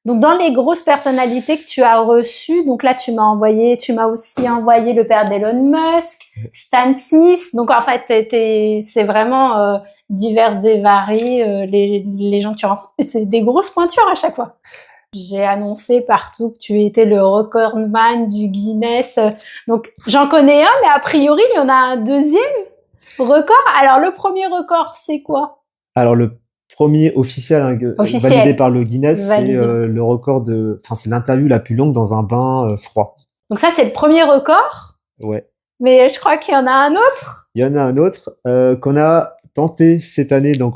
Donc, dans les grosses personnalités que tu as reçues, donc là, tu m'as aussi envoyé le père d'Elon Musk, Stan Smith. Donc, en fait, c'est vraiment divers et variés les gens que tu rencontres. Et c'est des grosses pointures à chaque fois. J'ai annoncé partout que tu étais le recordman du Guinness. Donc, j'en connais un, mais a priori, il y en a un deuxième record. Alors, le premier record, c'est quoi? Alors, le premier officiel, validé par le Guinness, c'est le record c'est l'interview la plus longue dans un bain froid. Donc ça, c'est le premier record. Ouais. Mais je crois qu'il y en a un autre. Il y en a un autre qu'on a tenté cette année. Donc,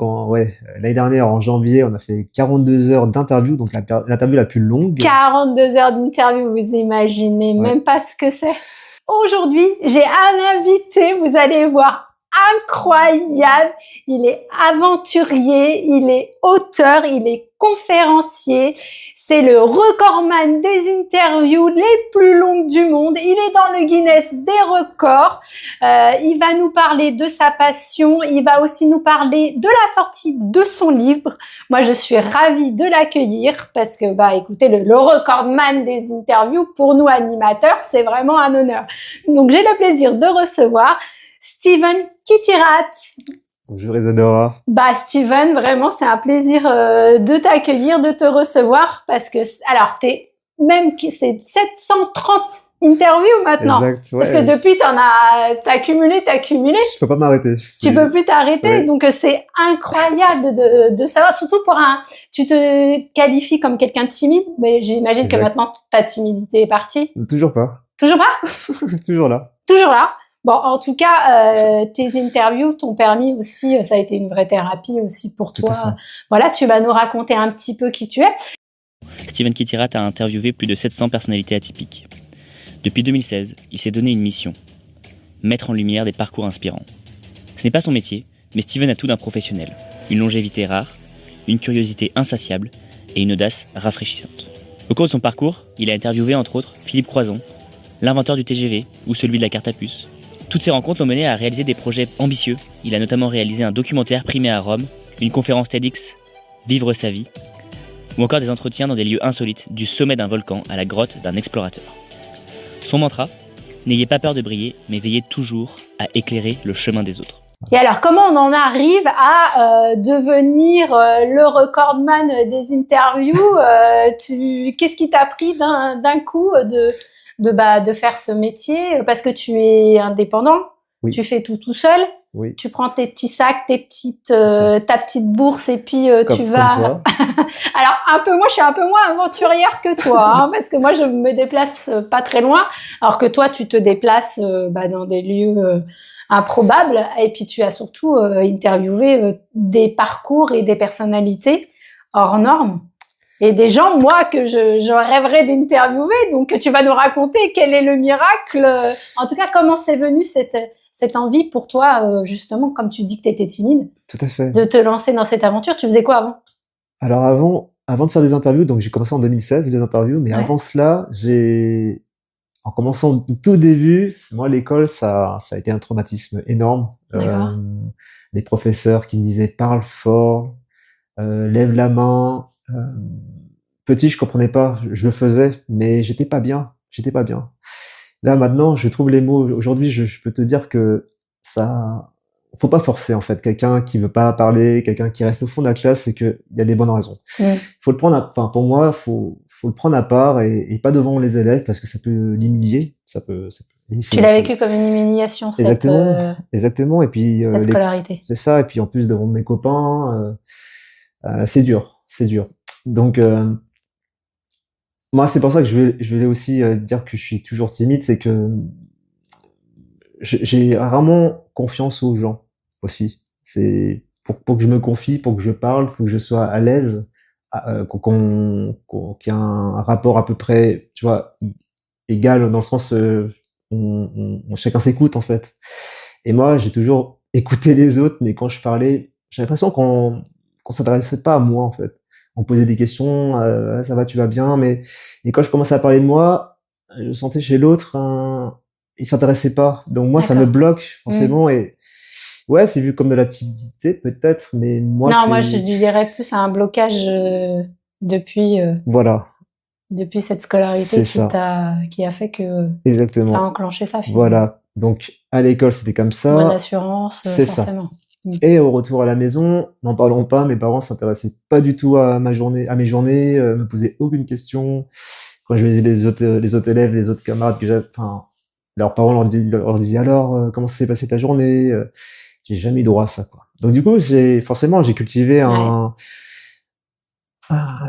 l'année dernière, en janvier, on a fait 42 heures d'interview, donc l'interview la plus longue. 42 heures d'interview, vous imaginez même pas ce que c'est. Aujourd'hui, j'ai un invité, vous allez voir, incroyable. Il est aventurier, il est auteur, il est conférencier. C'est le recordman des interviews les plus longues du monde. Il est dans le Guinness des records. Il va nous parler de sa passion. Il va aussi nous parler de la sortie de son livre. Moi, je suis ravie de l'accueillir parce que, écoutez, le recordman des interviews, pour nous animateurs, c'est vraiment un honneur. Donc, j'ai le plaisir de recevoir Steven Kittirat. Bonjour Isadora. Steven, vraiment, c'est un plaisir de t'accueillir, de te recevoir parce que, alors, c'est 730 interviews maintenant. Exact, ouais. Parce que depuis, t'as cumulé. Je peux pas m'arrêter. Tu peux plus t'arrêter. Ouais. Donc, c'est incroyable de savoir, surtout tu te qualifies comme quelqu'un de timide, mais j'imagine que maintenant, ta timidité est partie. Toujours pas. Toujours pas? Toujours là. Toujours là. Bon, en tout cas, tes interviews t'ont permis aussi, ça a été une vraie thérapie aussi pour toi. Voilà, tu vas nous raconter un petit peu qui tu es. Steven Kittirat a interviewé plus de 700 personnalités atypiques. Depuis 2016, il s'est donné une mission, mettre en lumière des parcours inspirants. Ce n'est pas son métier, mais Steven a tout d'un professionnel. Une longévité rare, une curiosité insatiable et une audace rafraîchissante. Au cours de son parcours, il a interviewé entre autres Philippe Croizon, l'inventeur du TGV ou celui de la carte à puce. Toutes ces rencontres l'ont mené à réaliser des projets ambitieux. Il a notamment réalisé un documentaire primé à Rome, une conférence TEDx, Vivre sa vie, ou encore des entretiens dans des lieux insolites, du sommet d'un volcan à la grotte d'un explorateur. Son mantra, n'ayez pas peur de briller, mais veillez toujours à éclairer le chemin des autres. Et alors, comment on en arrive à devenir le recordman des interviews Qu'est-ce qui t'a pris d'un coup de faire ce métier parce que tu es indépendant, oui. Tu fais tout seul, oui. Tu prends tes petits sacs, ta petite bourse et puis tu vas. Alors moi je suis un peu moins aventurière que toi parce que moi je me déplace pas très loin, alors que toi tu te déplaces dans des lieux improbables et puis tu as surtout interviewé des parcours et des personnalités hors normes. Et des gens, moi, que je rêverais d'interviewer. Donc, tu vas nous raconter quel est le miracle. En tout cas, comment c'est venu cette envie pour toi, justement, comme tu dis que tu étais timide. Tout à fait. De te lancer dans cette aventure. Tu faisais quoi avant? Alors, avant de faire des interviews, donc j'ai commencé en 2016, des interviews, mais avant cela, en commençant au tout début, moi, l'école, ça a été un traumatisme énorme. Les professeurs qui me disaient, parle fort, lève la main. Petit, je comprenais pas, je le faisais, mais j'étais pas bien. Là, maintenant, je trouve les mots. Aujourd'hui, je peux te dire que faut pas forcer, en fait. Quelqu'un qui veut pas parler, quelqu'un qui reste au fond de la classe, c'est qu'il y a des bonnes raisons. Faut le prendre pour moi, faut le prendre à part et pas devant les élèves parce que ça peut l'humilier. Tu l'as vécu comme une humiliation, exactement. Et puis, cette scolarité. C'est ça. Et puis, en plus, devant mes copains, c'est dur. Donc, moi, c'est pour ça que je vais aussi dire que je suis toujours timide, c'est que j'ai rarement confiance aux gens aussi. C'est pour que je me confie, pour que je parle, faut que je sois à l'aise, qu'il y ait un rapport à peu près, tu vois, égal dans le sens chacun s'écoute en fait. Et moi, j'ai toujours écouté les autres, mais quand je parlais, j'ai l'impression qu'on s'adressait pas à moi en fait. On posait des questions, ça va, tu vas bien, et quand je commençais à parler de moi, je sentais chez l'autre, il s'intéressait pas. Donc moi, ça me bloque forcément, et ouais, c'est vu comme de la timidité peut-être, mais moi. Non, moi je dirais plus à un blocage Voilà, depuis cette scolarité c'est ça, qui a fait que ça a exactement. enclenché ça finalement. Voilà. Donc, à l'école, c'était comme Bonne ça. assurance, C'est ça. forcément. Et au retour à la maison, n'en parlons pas, mes parents s'intéressaient pas du tout à mes journées, me posaient aucune question. Quand je voyais les autres élèves, les autres camarades que j'avais, enfin, leurs parents leur disaient alors, comment s'est passée ta journée? J'ai jamais eu droit à ça, quoi. Donc du coup, forcément, j'ai cultivé un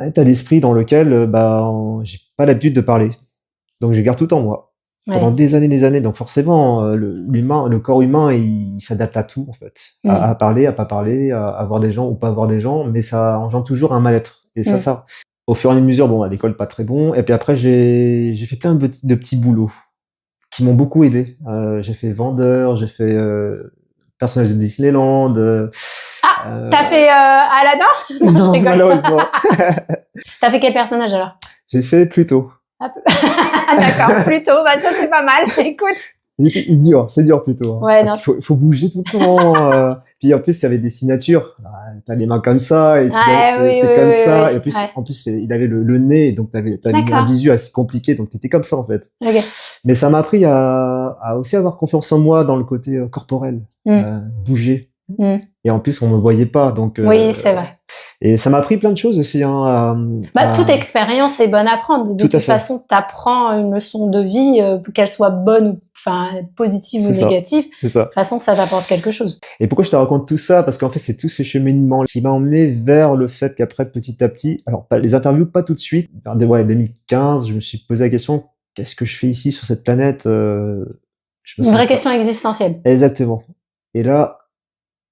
état d'esprit dans lequel, j'ai pas l'habitude de parler. Donc je garde tout en moi pendant Ouais. des années. Donc forcément, le corps humain, il s'adapte à tout en fait, à parler, à pas parler, à voir des gens ou pas voir des gens, mais ça engendre toujours un mal-être. Et ça, au fur et à mesure, bon, à l'école pas très bon. Et puis après, j'ai fait plein de petits boulots qui m'ont beaucoup aidé. J'ai fait vendeur, j'ai fait personnage de Disneyland. T'as fait Aladdin? Non, je Non, rigole. malheureusement. T'as fait quel personnage alors? J'ai fait Pluto. D'accord, plutôt. Bah ça c'est pas mal. Écoute. C'est dur plutôt. Hein, Ouais, parce qu'il faut bouger tout le temps. Puis en plus, il y avait des signatures. T'as les mains comme ça et t'es comme ça. Et en plus, il avait le nez, donc t'avais un visu assez compliqué, donc t'étais comme ça en fait. Okay. Mais ça m'a appris à aussi avoir confiance en moi dans le côté corporel, bouger. Et en plus, on me voyait pas, donc. Oui, c'est vrai. Et ça m'a appris plein de choses aussi. Toute expérience est bonne à prendre. De toute façon, t'apprends une leçon de vie, qu'elle soit bonne ou positive ou négative. C'est ça. De toute façon, ça t'apporte quelque chose. Et pourquoi je te raconte tout ça? Parce qu'en fait, c'est tout ce cheminement qui m'a emmené vers le fait qu'après, petit à petit, alors les interviews, pas tout de suite. Vers 2015, je me suis posé la question, qu'est-ce que je fais ici sur cette planète? Une vraie question existentielle. Exactement. Et là,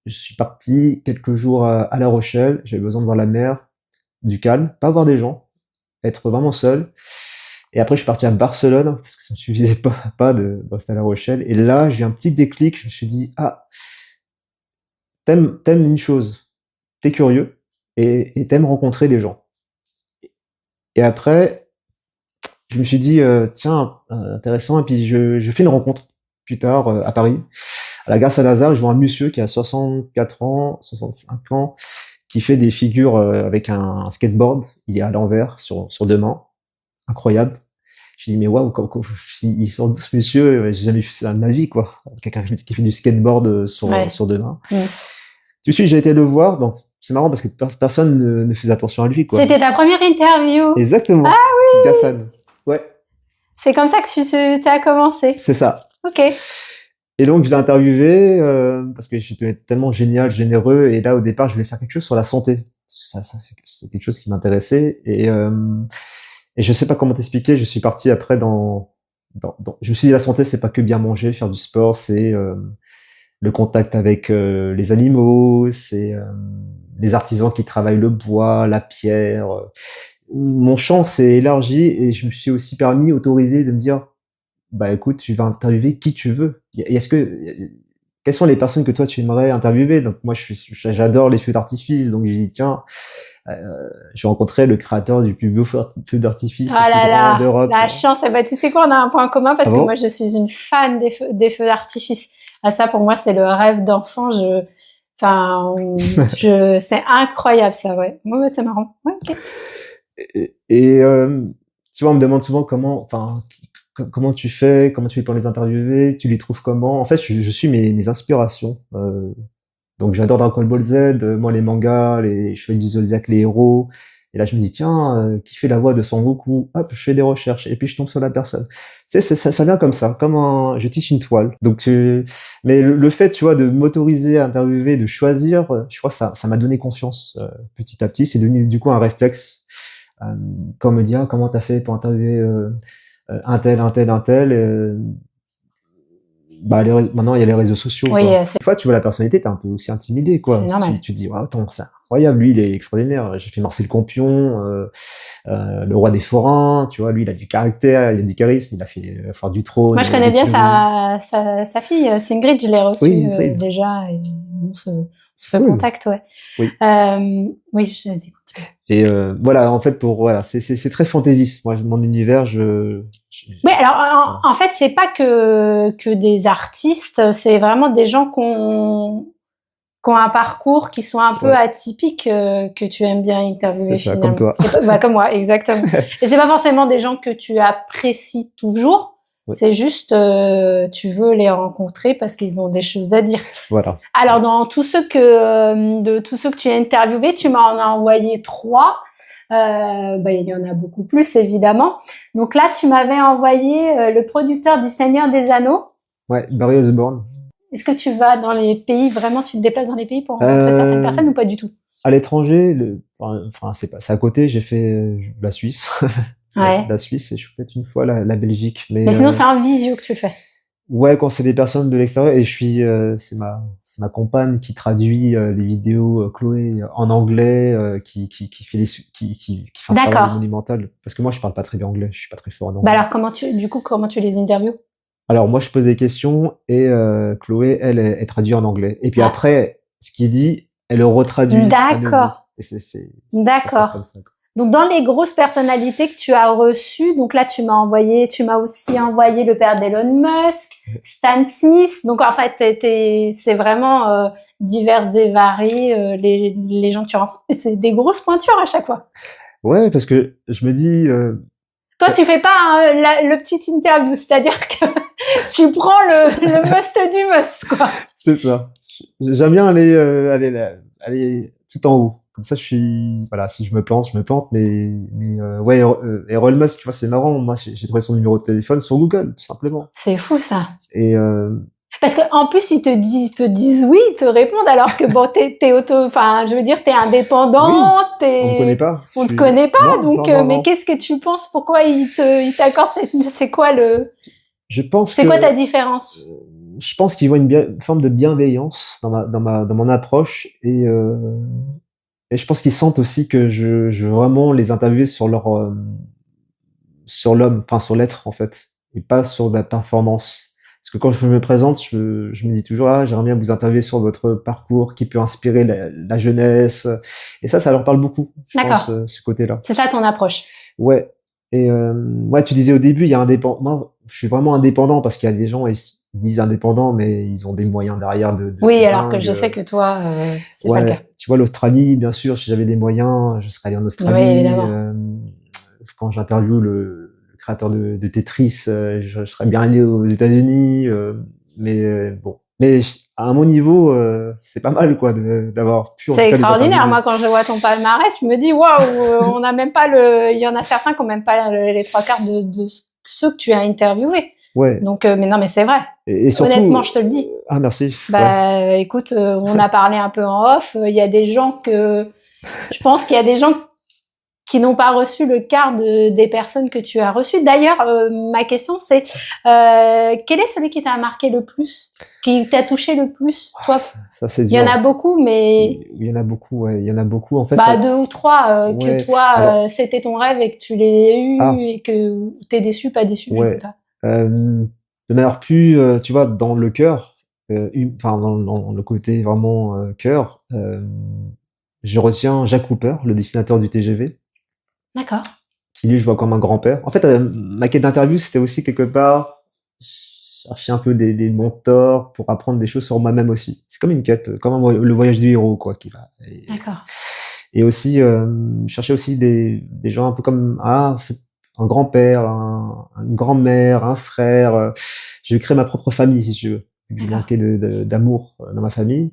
je suis parti quelques jours à La Rochelle. J'avais besoin de voir la mer, du calme, pas voir des gens, être vraiment seul. Et après, je suis parti à Barcelone parce que ça me suffisait pas de rester à La Rochelle. Et là, j'ai eu un petit déclic. Je me suis dit, t'aimes une chose, t'es curieux et t'aimes rencontrer des gens. Et après, je me suis dit, tiens, intéressant. Et puis, je fais une rencontre plus tard à Paris. À la gare Saint-Lazare, je vois un monsieur qui a 64 ans, 65 ans, qui fait des figures avec un skateboard. Il est à l'envers sur deux mains. Incroyable. Je dis mais waouh, il sort d'où ce monsieur? J'ai jamais vu ça de ma vie, quoi. Quelqu'un qui fait du skateboard sur deux mains. Tout de suite, j'ai été le voir. Donc c'est marrant parce que personne ne faisait attention à lui, quoi. C'était ta première interview. Exactement. Ah oui. Gassan. Ouais. C'est comme ça que tu as commencé. C'est ça. Ok. Et donc, je l'ai interviewé parce que j'étais tellement génial, généreux. Et là, au départ, je voulais faire quelque chose sur la santé. Parce que c'est quelque chose qui m'intéressait. Et je sais pas comment t'expliquer. Je suis parti après je me suis dit, la santé, c'est pas que bien manger, faire du sport. C'est le contact avec les animaux. C'est les artisans qui travaillent le bois, la pierre. Mon champ s'est élargi et je me suis aussi autorisé de me dire, bah écoute, tu vas interviewer qui tu veux. Quelles sont les personnes que toi tu aimerais interviewer? Donc moi j'adore les feux d'artifice, donc j'ai dit tiens, je rencontrais le créateur du plus beau feu d'artifice d'Europe. La chance, tu sais quoi, on a un point commun parce que moi je suis une fan des feux d'artifice. Ça pour moi c'est le rêve d'enfant. C'est incroyable ça, ouais. Ouais, c'est marrant. Ouais, ok. Et tu vois, on me demande souvent comment tu fais, comment tu fais pour les interviewer, tu les trouves comment? En fait, je suis mes inspirations. Donc j'adore Dragon Ball Z, moi les mangas, les Chevaliers du Zodiac, les héros. Et là je me dis tiens, qui fait la voix de Son Goku? Hop, je fais des recherches et puis je tombe sur la personne. Tu sais, ça vient comme ça, je tisse une toile. Donc mais le fait, tu vois, de m'autoriser à interviewer, de choisir, je crois que ça m'a donné confiance petit à petit. C'est devenu du coup un réflexe. Quand on me dit comment t'as fait pour interviewer un tel. Maintenant il y a les réseaux sociaux. Oui, des fois tu vois la personnalité, t'es un peu aussi intimidé, quoi. C'est normal. Tu dis attends, c'est incroyable, lui il est extraordinaire. J'ai fait Marcel Campion, le roi des forains, tu vois, lui il a du caractère, il a du charisme, il a fait Foire du Trône. Moi je connais bien sa fille, c'est Ingrid, je l'ai reçue déjà et on se contacte, ouais. Oui. Oui, je l'ai dit. Et voilà, en fait, c'est très fantaisiste. Moi, mon univers, Oui, alors en fait, c'est pas que des artistes, c'est vraiment des gens qu'on qui ont un parcours qui sont un peu atypiques que tu aimes bien interviewer c'est ça, finalement. comme toi. Comme moi, exactement. Et c'est pas forcément des gens que tu apprécies toujours. C'est juste, tu veux les rencontrer parce qu'ils ont des choses à dire. Voilà. Alors, de tous ceux que tu as interviewés, tu m'en as envoyé 3. Il y en a beaucoup plus, évidemment. Donc là, tu m'avais envoyé le producteur du Seigneur des Anneaux. Ouais, Barry Osborne. Est-ce que tu vas dans les pays, vraiment, tu te déplaces dans les pays pour rencontrer certaines personnes ou pas du tout? À l'étranger, c'est à côté, j'ai fait la Suisse. La Suisse, et je suis peut-être une fois la Belgique. Mais sinon, c'est un visio que tu fais. Ouais, quand c'est des personnes de l'extérieur, et c'est ma compagne qui traduit les vidéos, Chloé, en anglais, qui fait un travail monumental. Parce que moi, je parle pas très bien anglais, je suis pas très fort en anglais. Alors, comment tu les interviews? Alors, moi, je pose des questions et Chloé, elle traduit en anglais. Et puis après, ce qu'il dit, elle le retraduit. D'accord. D'accord. Comme ça, quoi. Donc, dans les grosses personnalités que tu as reçues, donc là, tu m'as aussi envoyé le père d'Elon Musk, Stan Smith. Donc, en fait, c'est vraiment divers et variés, les gens que tu rencontres. Et c'est des grosses pointures à chaque fois. Ouais, parce que je me dis... Toi, tu fais pas le petit interview, c'est-à-dire que tu prends le must du must, quoi. C'est ça. J'aime bien aller tout en haut. Comme ça, si je me plante, mais Elon Musk, tu vois, c'est marrant. Moi, j'ai trouvé son numéro de téléphone sur Google, tout simplement. C'est fou, ça. Et, parce qu'en plus, ils te disent oui, ils te répondent, alors que bon, t'es indépendant, oui, on ne connaît pas. On te connaît pas, mais qu'est-ce que tu penses? Pourquoi ils t'accordent c'est quoi c'est quoi ta différence? Je pense qu'ils voient une forme de bienveillance dans mon approche et je pense qu'ils sentent aussi que je veux vraiment les interviewer sur sur l'homme, enfin sur l'être en fait, et pas sur la performance. Parce que quand je me présente, je me dis toujours j'aimerais bien vous interviewer sur votre parcours qui peut inspirer la jeunesse. Et ça leur parle beaucoup. Je pense ce côté-là. C'est ça ton approche. Ouais. Et tu disais au début, il y a indépendant. Moi, je suis vraiment indépendant parce qu'il y a des gens, ils disent indépendants, mais ils ont des moyens derrière oui, alors que je sais que toi, c'est pas le cas. Tu vois, l'Australie, bien sûr, si j'avais des moyens, je serais allé en Australie. Oui, évidemment. Quand j'interviewe le créateur de Tetris, je serais bien allé aux États-Unis. Mais à mon niveau, c'est pas mal, quoi, d'avoir pu. C'est extraordinaire. Moi, quand je vois ton palmarès, je me dis, waouh, on n'a même pas il y en a certains qui n'ont même pas les 3/4 de ceux que tu as interviewés. Ouais. Donc, mais c'est vrai. Et surtout, honnêtement, je te le dis. Ah, merci. Écoute, on a parlé un peu en off. Il y a des gens je pense qu'il y a des gens qui n'ont pas reçu le quart des personnes que tu as reçues. D'ailleurs, ma question, c'est quel est celui qui t'a marqué le plus, qui t'a touché le plus, toi? Ça, c'est dur. Il y en a beaucoup, mais... Il y en a beaucoup, ouais. Il y en a beaucoup, en fait. 2 ou 3 que toi, c'était ton rêve et que tu l'as eu et que t'es déçu, pas déçu, je sais pas. De manière plus, tu vois, dans le cœur, dans le côté vraiment cœur, je retiens Jack Cooper, le dessinateur du TGV. D'accord. Qui lui, je vois comme un grand-père. En fait, ma quête d'interview, c'était aussi quelque part chercher un peu des mentors pour apprendre des choses sur moi-même aussi. C'est comme une quête, comme le voyage du héros, quoi, qui va. D'accord. Et aussi, chercher aussi des gens un peu comme un grand-père, une grand-mère, un frère. J'ai créé ma propre famille, si tu veux. J'ai manqué d'amour dans ma famille.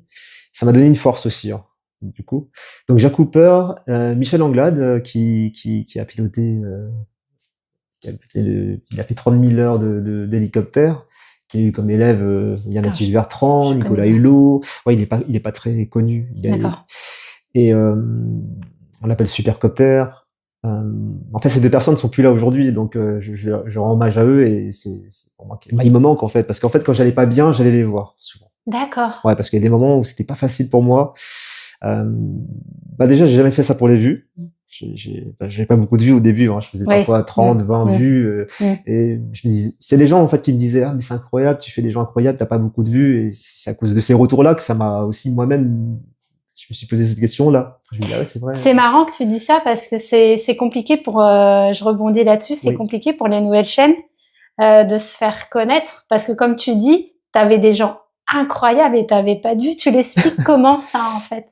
Ça m'a donné une force aussi, hein, du coup. Donc Jack Cooper, Michel Anglade, qui a piloté, il a fait 30 000 heures d'hélicoptère, qui a eu comme élève Yann Bertrand, Nicolas Hulot. Ouais, il est pas très connu. D'accord. Et on l'appelle Supercopter. En fait, ces 2 personnes sont plus là aujourd'hui, donc je rends hommage à eux et c'est pour moi il me manque en fait, parce qu'en fait quand j'allais pas bien, j'allais les voir souvent. D'accord. Ouais, parce qu'il y a des moments où c'était pas facile pour moi. Déjà, j'ai jamais fait ça pour les vues. J'avais pas beaucoup de vues au début, hein. Je faisais parfois 30, 20 vues. Et je me disais, c'est les gens en fait qui me disaient mais c'est incroyable, tu fais des gens incroyables, t'as pas beaucoup de vues, et c'est à cause de ces retours-là que ça m'a aussi moi-même. Je me suis posé cette question-là. Je me dis, c'est vrai. C'est marrant que tu dis ça parce que c'est compliqué je rebondis là-dessus, c'est compliqué pour les nouvelles chaînes de se faire connaître parce que comme tu dis, t'avais des gens incroyable et t'avais pas dû. Tu l'expliques comment ça, en fait?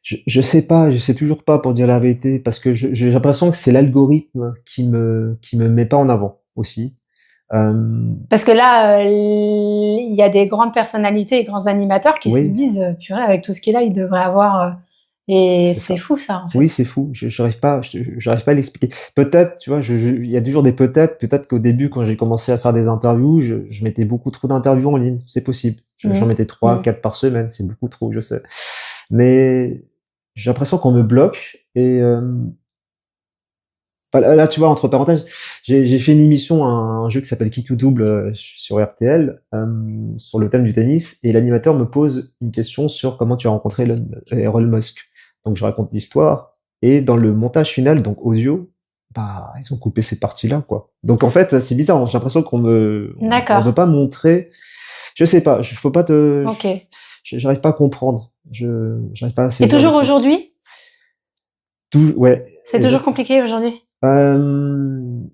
Je sais pas, je sais toujours pas pour dire la vérité, parce que j'ai l'impression que c'est l'algorithme qui me met pas en avant aussi. Parce que là, il y a des grandes personnalités et grands animateurs qui se Oui, disent, purée, avec tout ce qu'il a, il devrait avoir. Et c'est c'est ça. fou, ça, en fait. Oui, c'est fou. J'arrive pas à l'expliquer. Peut-être, tu vois, il y a toujours des peut-être. Peut-être qu'au début, quand j'ai commencé à faire des interviews, je mettais beaucoup trop d'interviews en ligne. C'est possible. J'en mettais 3, 4 par semaine. C'est beaucoup trop, je sais. Mais j'ai l'impression qu'on me bloque. Et là, tu vois, entre parenthèses, j'ai fait une émission, un jeu qui s'appelle Qui tout double sur RTL, sur le thème du tennis. Et l'animateur me pose une question sur comment tu as rencontré Elon Musk. Donc je raconte l'histoire. Et dans le montage final, donc audio, bah, ils ont coupé cette partie-là, quoi. Donc en fait, c'est bizarre. J'ai l'impression on veut pas montrer. Je sais pas. Faut pas te. Ok. J'arrive pas à comprendre. J'arrive pas à Et saisir le toujours truc. aujourd'hui? Ouais. C'est toujours compliqué aujourd'hui? Bon,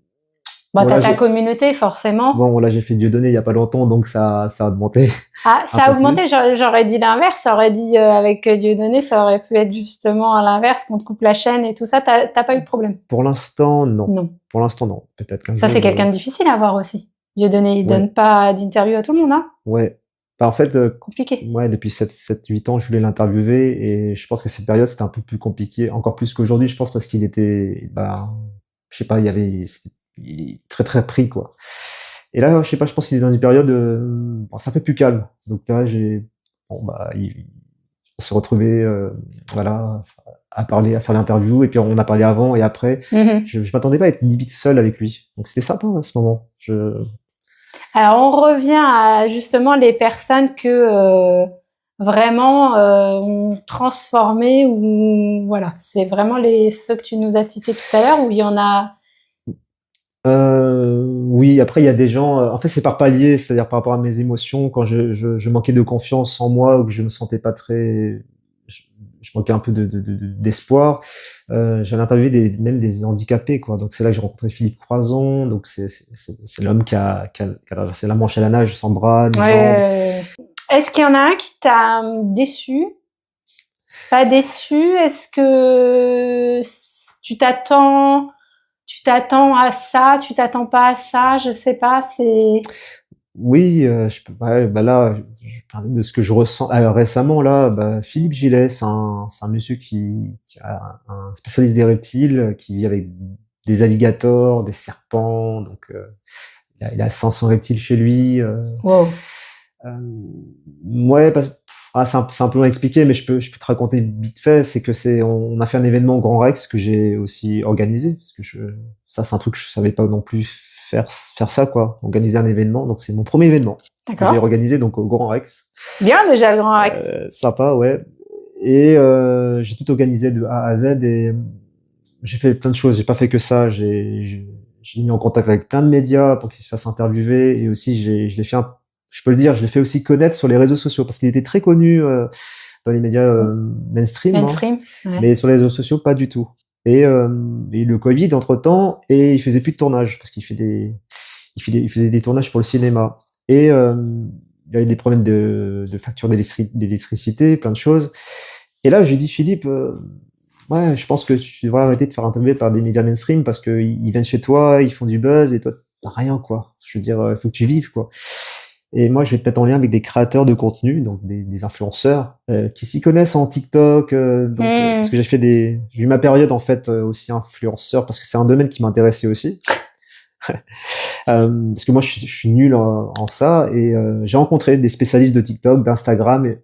Voilà, t'as ta communauté, forcément. bon, là, j'ai fait Dieudonné il y a pas longtemps, donc ça a augmenté Ah, un ça a peu augmenté. plus. J'aurais dit l'inverse. Ça aurait dit, avec Dieudonné, ça aurait pu être justement à l'inverse, qu'on te coupe la chaîne et tout ça. T'as pas eu de problème? Pour l'instant, non. Non. Pour l'instant, non. Peut-être qu'un Ça, jour, c'est quelqu'un de difficile à avoir aussi. Dieudonné, il ouais, donne pas d'interview à tout le monde, hein. ouais. Bah, en fait, Compliqué. ouais, depuis 8 ans, je voulais l'interviewer et je pense que cette période, c'était un peu plus compliqué, encore plus qu'aujourd'hui, je pense, parce qu'il était, bah, je sais pas, il est très, très pris, quoi. Et là, je sais pas, je pense qu'il est dans une période, bon, c'est un peu plus calme. Donc là, bon, bah, on s'est retrouvés, voilà, à parler, à faire l'interview, et puis on a parlé avant et après. Je m'attendais pas à être limite seul avec lui. Donc c'était sympa, à ce moment. Alors, on revient à justement les personnes que vraiment ont transformé ou voilà, c'est vraiment ceux que tu nous as cités tout à l'heure où il y en a. Oui, après il y a des gens. En fait, c'est par palier, c'est-à-dire par rapport à mes émotions, quand je manquais de confiance en moi ou que je me sentais pas très, je manquais un peu d'espoir. J'avais interviewé même des handicapés, quoi. Donc c'est là que j'ai rencontré Philippe Croison. Donc c'est l'homme qui a traversé la Manche à la nage sans bras ni jambes. Est-ce qu'il y en a un qui t'a déçu? Pas déçu? Est-ce que tu t'attends à ça? Tu t'attends pas à ça? Je sais pas. Oui, ouais, bah là, je parlais de ce que je ressens. Alors, récemment, là, bah, Philippe Gillet, c'est un monsieur qui a un spécialiste des reptiles, qui vit avec des alligators, des serpents, donc il a 500 reptiles chez lui. Wow. Ouais, c'est un peu long à expliquer, mais je peux te raconter vite fait. C'est que on a fait un événement au Grand Rex que j'ai aussi organisé, parce que ça, c'est un truc que je savais pas non plus faire ça, quoi. Organiser un événement. Donc, c'est mon premier événement que j'ai D'accord. organisé, donc au Grand Rex. Bien déjà le Grand Rex. Sympa, ouais. Et j'ai tout organisé de A à Z et j'ai fait plein de choses. J'ai pas fait que ça. J'ai mis en contact avec plein de médias pour qu'ils se fassent interviewer et aussi je l'ai fait je peux le dire, je l'ai fait aussi connaître sur les réseaux sociaux parce qu'il était très connu dans les médias mainstream, Mainstream. Ouais. mais sur les réseaux sociaux pas du tout. Et le Covid entre-temps et il faisait plus de tournage parce il faisait des tournages pour le cinéma et il y avait des problèmes de facture d'électricité, plein de choses. Et là, j'ai dit Philippe, ouais, je pense que tu devrais arrêter de faire interviewer par des médias mainstream parce que ils viennent chez toi, ils font du buzz et toi t'as rien, quoi. Je veux dire, il faut que tu vives, quoi. Et moi, je vais te mettre en lien avec des créateurs de contenu, donc des influenceurs qui s'y connaissent en TikTok, parce que j'ai eu ma période en fait aussi influenceur parce que c'est un domaine qui m'intéressait aussi. Parce que moi, je suis nul en ça et j'ai rencontré des spécialistes de TikTok, d'Instagram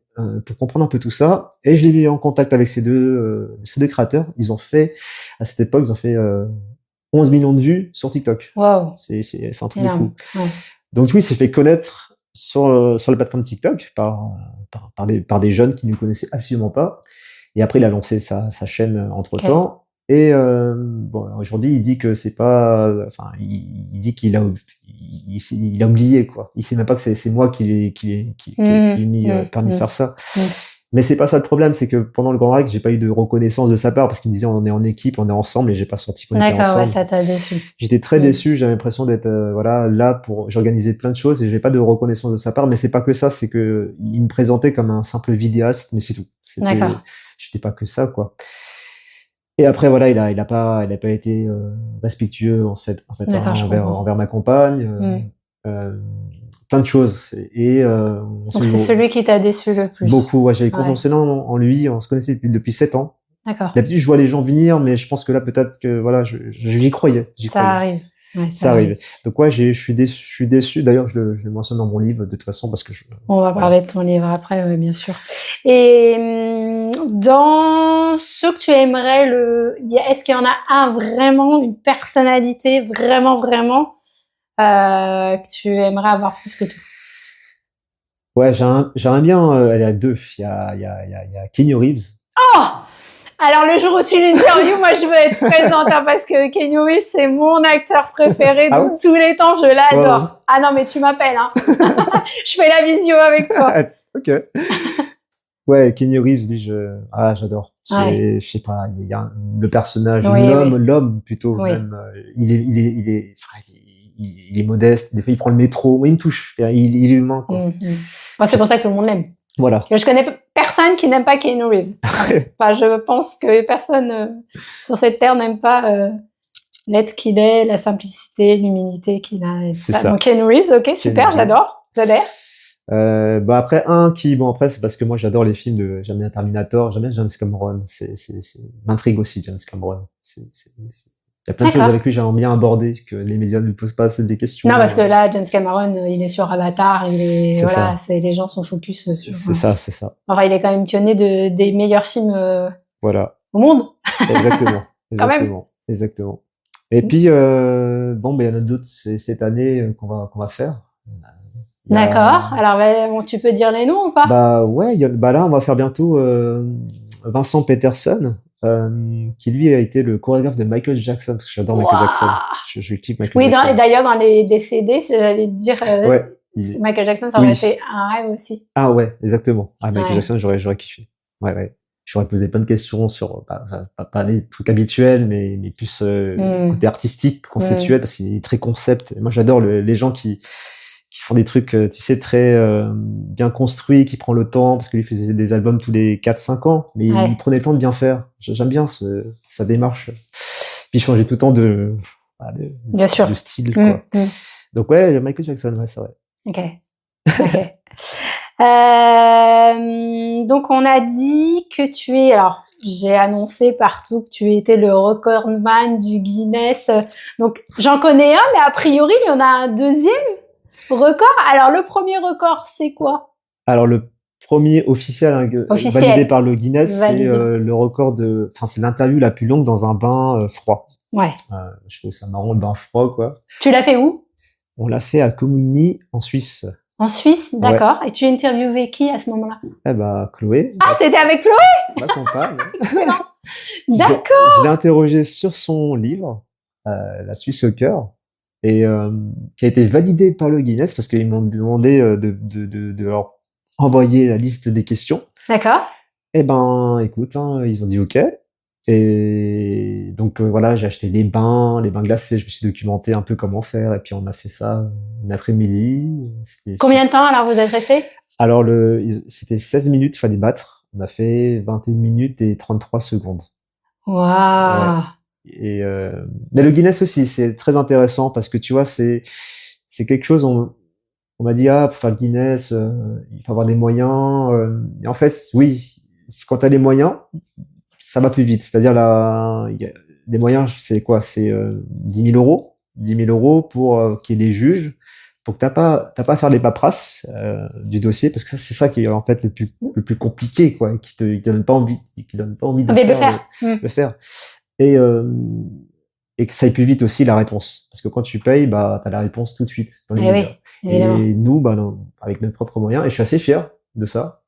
pour comprendre un peu tout ça. Et je l'ai mis en contact avec ces deux créateurs. À cette époque, ils ont fait 11 millions de vues sur TikTok. Wow. C'est un truc de fou. Ouais. Donc oui, il s'est fait connaître sur la plateforme TikTok par des jeunes qui ne connaissaient absolument pas. Et après, il a lancé sa chaîne entre-temps. Okay. Et bon, aujourd'hui, il dit que c'est pas, enfin, il dit qu'il a oublié, quoi. Il sait même pas que c'est moi qui l'ai mis permis de faire ça. Mais c'est pas ça le problème, c'est que pendant le Grand Rex, j'ai pas eu de reconnaissance de sa part parce qu'il me disait on est en équipe, on est ensemble et j'ai pas senti qu'on était D'accord, ouais, ensemble. ça t'a déçu. J'étais très déçu, j'avais l'impression d'être voilà là pour j'organisais plein de choses et j'ai pas de reconnaissance de sa part, mais c'est pas que ça, c'est que il me présentait comme un simple vidéaste, mais c'est tout. D'accord. J'étais pas que ça quoi. Et après voilà, il a pas été respectueux en fait D'accord, je comprends. envers ma compagne, plein de choses et Donc c'est celui qui t'a déçu le plus. beaucoup, ouais, j'avais confiance Ouais. énormément en lui, on se connaissait depuis 7 ans. D'accord. D'habitude, je vois les gens venir, mais je pense que là, peut-être que voilà, j'y croyais. Ça arrive. Ouais, Ça arrive. Donc ouais, je suis déçu. D'ailleurs, je le mentionne dans mon livre de toute façon parce que on va parler de ton livre après, ouais, bien sûr. Et dans ceux que tu aimerais est-ce qu'il y en a un vraiment, une personnalité vraiment que tu aimerais avoir plus que tout? Ouais, j'aimerais bien. Il y a deux. Il y a Keanu Reeves. Oh! Alors, le jour où tu l'interviews, moi, je veux être présente, hein, parce que Keanu Reeves, c'est mon acteur préféré de tous les temps. Je l'adore. Ouais. Ah non, mais tu m'appelles, hein. Je fais la visio avec toi. Ok. Ouais, Keanu Reeves, lui, j'adore. Ouais. Je sais pas, il y a le personnage, l'homme plutôt, même. Il est modeste. Des fois, il prend le métro. Il me touche. Il est humain, quoi. Moi, c'est pour ça que tout le monde l'aime. Voilà. Je connais personne qui n'aime pas Keanu Reeves. Enfin, je pense que personne sur cette terre n'aime pas l'être qu'il est, la simplicité, l'humilité qu'il a. Et c'est ça. Donc Keanu Reeves, ok, super, j'adore. J'adore. Après après c'est parce que moi j'adore les films j'aime bien Terminator, j'aime bien James Cameron, c'est m'intrigue aussi James Cameron. Il y a plein de choses avec lui j'aimerais bien aborder que les médias ne lui posent pas assez des questions. Non, parce que là, James Cameron, il est sur Avatar, les gens sont focus sur. C'est ça. Enfin, il est quand même pionnier des meilleurs films au monde. Exactement. Quand même. Exactement. Et puis, il y en a d'autres cette année qu'on va faire. D'accord. Alors, tu peux dire les noms ou pas? Bah ouais, là, on va faire bientôt Vincent Peterson. Qui lui a été le chorégraphe de Michael Jackson, parce que j'adore Michael Jackson. Je kiffe Michael Jackson. Oui, d'ailleurs, dans les décédés, j'allais te dire, Michael Jackson, ça aurait fait un rêve aussi. Ah ouais, exactement. Michael Jackson, j'aurais kiffé. Ouais. J'aurais posé plein de questions sur, pas les trucs habituels, mais plus côté artistique, conceptuel, parce qu'il est très concept. Et moi, j'adore les gens qui font des trucs, tu sais, très bien construits, qui prend le temps, parce que lui faisait des albums tous les 4-5 ans, mais il prenait le temps de bien faire. J'aime bien sa démarche. Puis il changeait tout le temps de style, quoi. Donc ouais, Michael Jackson, ouais, c'est vrai. Ok. Donc on a dit que tu es, alors j'ai annoncé partout que tu étais le recordman du Guinness. Donc j'en connais un, mais a priori il y en a un deuxième record. Alors le premier record, c'est quoi? Alors le premier officiel, validé par le Guinness, c'est le record c'est l'interview la plus longue dans un bain froid. Ouais. Je trouve ça marrant, le bain froid, quoi. Tu l'as fait où? On l'a fait à Comigny, en Suisse. En Suisse, d'accord. Et tu as interviewé qui à ce moment-là? Chloé. Ah, c'était avec Chloé? Ma compagne. Excellent. D'accord. Je l'ai interrogée sur son livre, La Suisse au cœur, et qui a été validé par le Guinness parce qu'ils m'ont demandé de leur envoyer la liste des questions. D'accord. Écoute, ils ont dit OK. Et donc j'ai acheté des bains, les bains glacés, je me suis documenté un peu comment faire, et puis on a fait ça un après-midi. Combien de temps alors vous êtes resté? Alors c'était 16 minutes, il fallait battre. On a fait 21 minutes et 33 secondes. Waouh. Ouais. Et mais le Guinness aussi, c'est très intéressant parce que tu vois, c'est quelque chose. On m'a dit pour faire le Guinness, il faut avoir des moyens. Et en fait, oui, quand t'as les moyens, ça va plus vite. C'est-à-dire des moyens, c'est quoi? C'est 10 000 euros. 10 000 euros pour qu'il y ait des juges, pour que t'as pas à faire les paperasses du dossier, parce que c'est ça qui est en fait le plus compliqué, quoi, qui te donne pas envie, de le faire. Et que ça aille plus vite aussi la réponse, parce que quand tu payes, t'as la réponse tout de suite dans les médias. Et nous, avec nos propres moyens, et je suis assez fier de ça.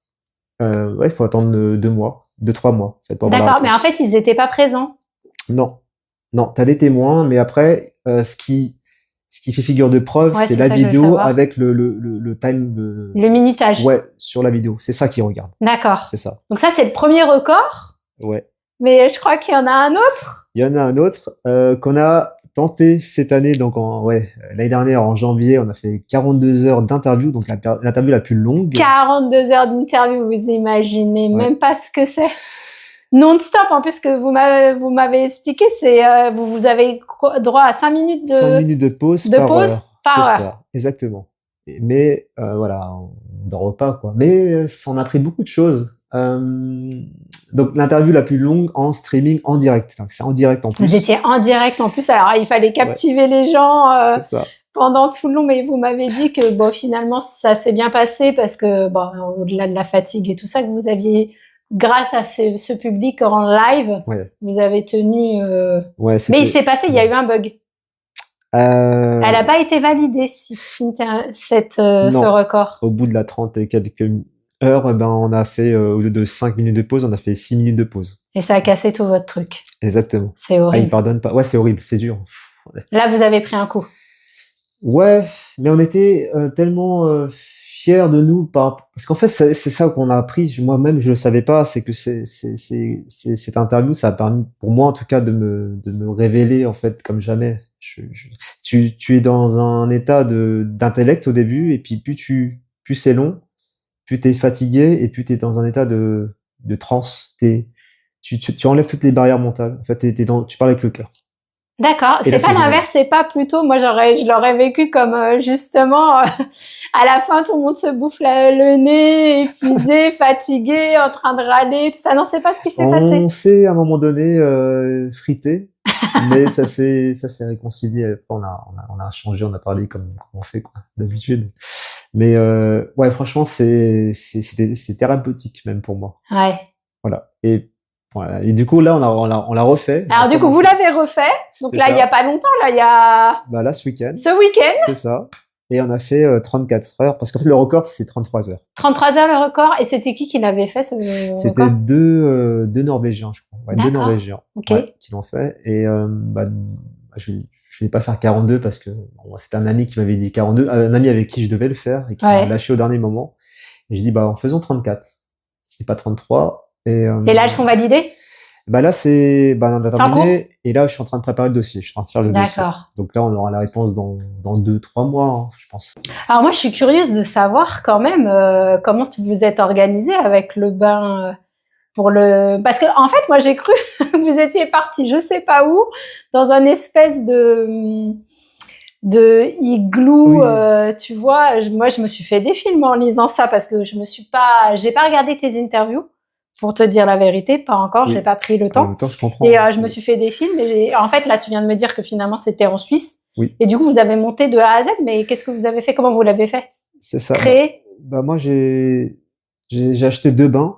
Il faut attendre 2-3 mois. D'accord, mais en fait, ils étaient pas présents. Non, t'as des témoins, mais après, ce qui Ce qui fait figure de preuve, Ouais, c'est c'est la ça que je veux vidéo savoir. avec le time. Le minutage. Ouais, sur la vidéo. C'est ça qu'ils regardent. D'accord. C'est ça. Donc ça, c'est le premier record, Ouais. mais je crois qu'il y en a un autre. Il y en a un autre qu'on a tenté cette année. Donc, l'année dernière, en janvier, on a fait 42 heures d'interview. Donc, l'interview la plus longue. 42 heures d'interview, vous imaginez Ouais. même pas ce que c'est. Non-stop, en plus, que vous m'avez expliqué, c'est vous avez droit à 5 minutes 5 minutes de pause de par pause heure. par C'est heure. ça, exactement. Mais voilà, on dort pas, quoi. Mais on a appris beaucoup de choses. Donc, l'interview la plus longue en streaming, en direct. Donc, c'est en direct en plus. Vous étiez en direct en plus, alors il fallait captiver les gens C'est ça. pendant tout le long, mais vous m'avez dit que bon, finalement, ça s'est bien passé parce que, bon, au-delà de la fatigue et tout ça, que vous aviez, grâce à ce public en live, Ouais. vous avez tenu. Ouais, Mais il s'est passé, il y a eu un bug. Elle n'a pas été validée, ce record. Au bout de la 30 et quelques heures, eh ben, on a fait, au lieu de 5 minutes de pause, on a fait 6 minutes de pause. Et ça a cassé tout votre truc. Exactement. C'est Ah, horrible. ils pardonnent pas. Ouais, c'est horrible, c'est dur. Là, vous avez pris un coup. Ouais, mais on était tellement fiers de nous parce qu'en fait c'est ça qu'on a appris. Moi-même je le savais pas. C'est que cette interview, ça a permis pour moi en tout cas de me révéler en fait comme jamais. Tu es dans un état d'intellect au début et puis plus c'est long, plus t'es fatigué et plus t'es dans un état de transe. Tu enlèves toutes les barrières mentales. En fait tu parles avec le cœur. D'accord. Et là, C'est pas l'inverse, c'est pas plutôt, moi je l'aurais vécu comme justement à la fin tout le monde se bouffe le nez, épuisé, fatigué, en train de râler, tout ça. Non, c'est pas ce qui s'est passé. On s'est à un moment donné frité, mais ça s'est réconcilié. Après on a changé, on a parlé comme on fait quoi d'habitude. Mais ouais, franchement c'était thérapeutique même pour moi. Ouais. Voilà. Et voilà. Et du coup là on l'a refait. Alors du coup vous l'avez refait. Donc là il y a pas longtemps, là il y a. Bah là ce week-end. Ce week-end. C'est ça. Et on a fait 34 heures parce qu'en fait le record c'est 33 heures. 33 heures le record. Et c'était qui l'avait fait ce record? C'était deux Norvégiens, je crois. Ouais, deux Norvégiens qui l'ont fait. Et je vais pas faire 42 parce que c'était un ami qui m'avait dit 42, un ami avec qui je devais le faire et qui m'a lâché au dernier moment. Et j'ai dit en faisons 34 et pas 33. Et là elles sont validées? Là c'est on a terminé et là je suis en train de préparer le dossier. Je suis en train de faire le dossier. Donc là on aura la réponse dans 2-3 mois, je pense. Alors moi je suis curieuse de savoir quand même comment vous êtes organisé avec le bain parce que en fait moi j'ai cru que vous étiez parti je sais pas où dans un espèce de igloo, tu vois. Moi je me suis fait des films en lisant ça parce que j'ai pas regardé tes interviews. Pour te dire la vérité, pas encore, j'ai pas pris le temps. En même temps, je comprends. Et je me suis fait des films. Et en fait, là, tu viens de me dire que finalement, c'était en Suisse. Oui. Et du coup, vous avez monté de A à Z. Mais qu'est-ce que vous avez fait? Comment vous l'avez fait? C'est ça. Créé. Moi, j'ai acheté deux bains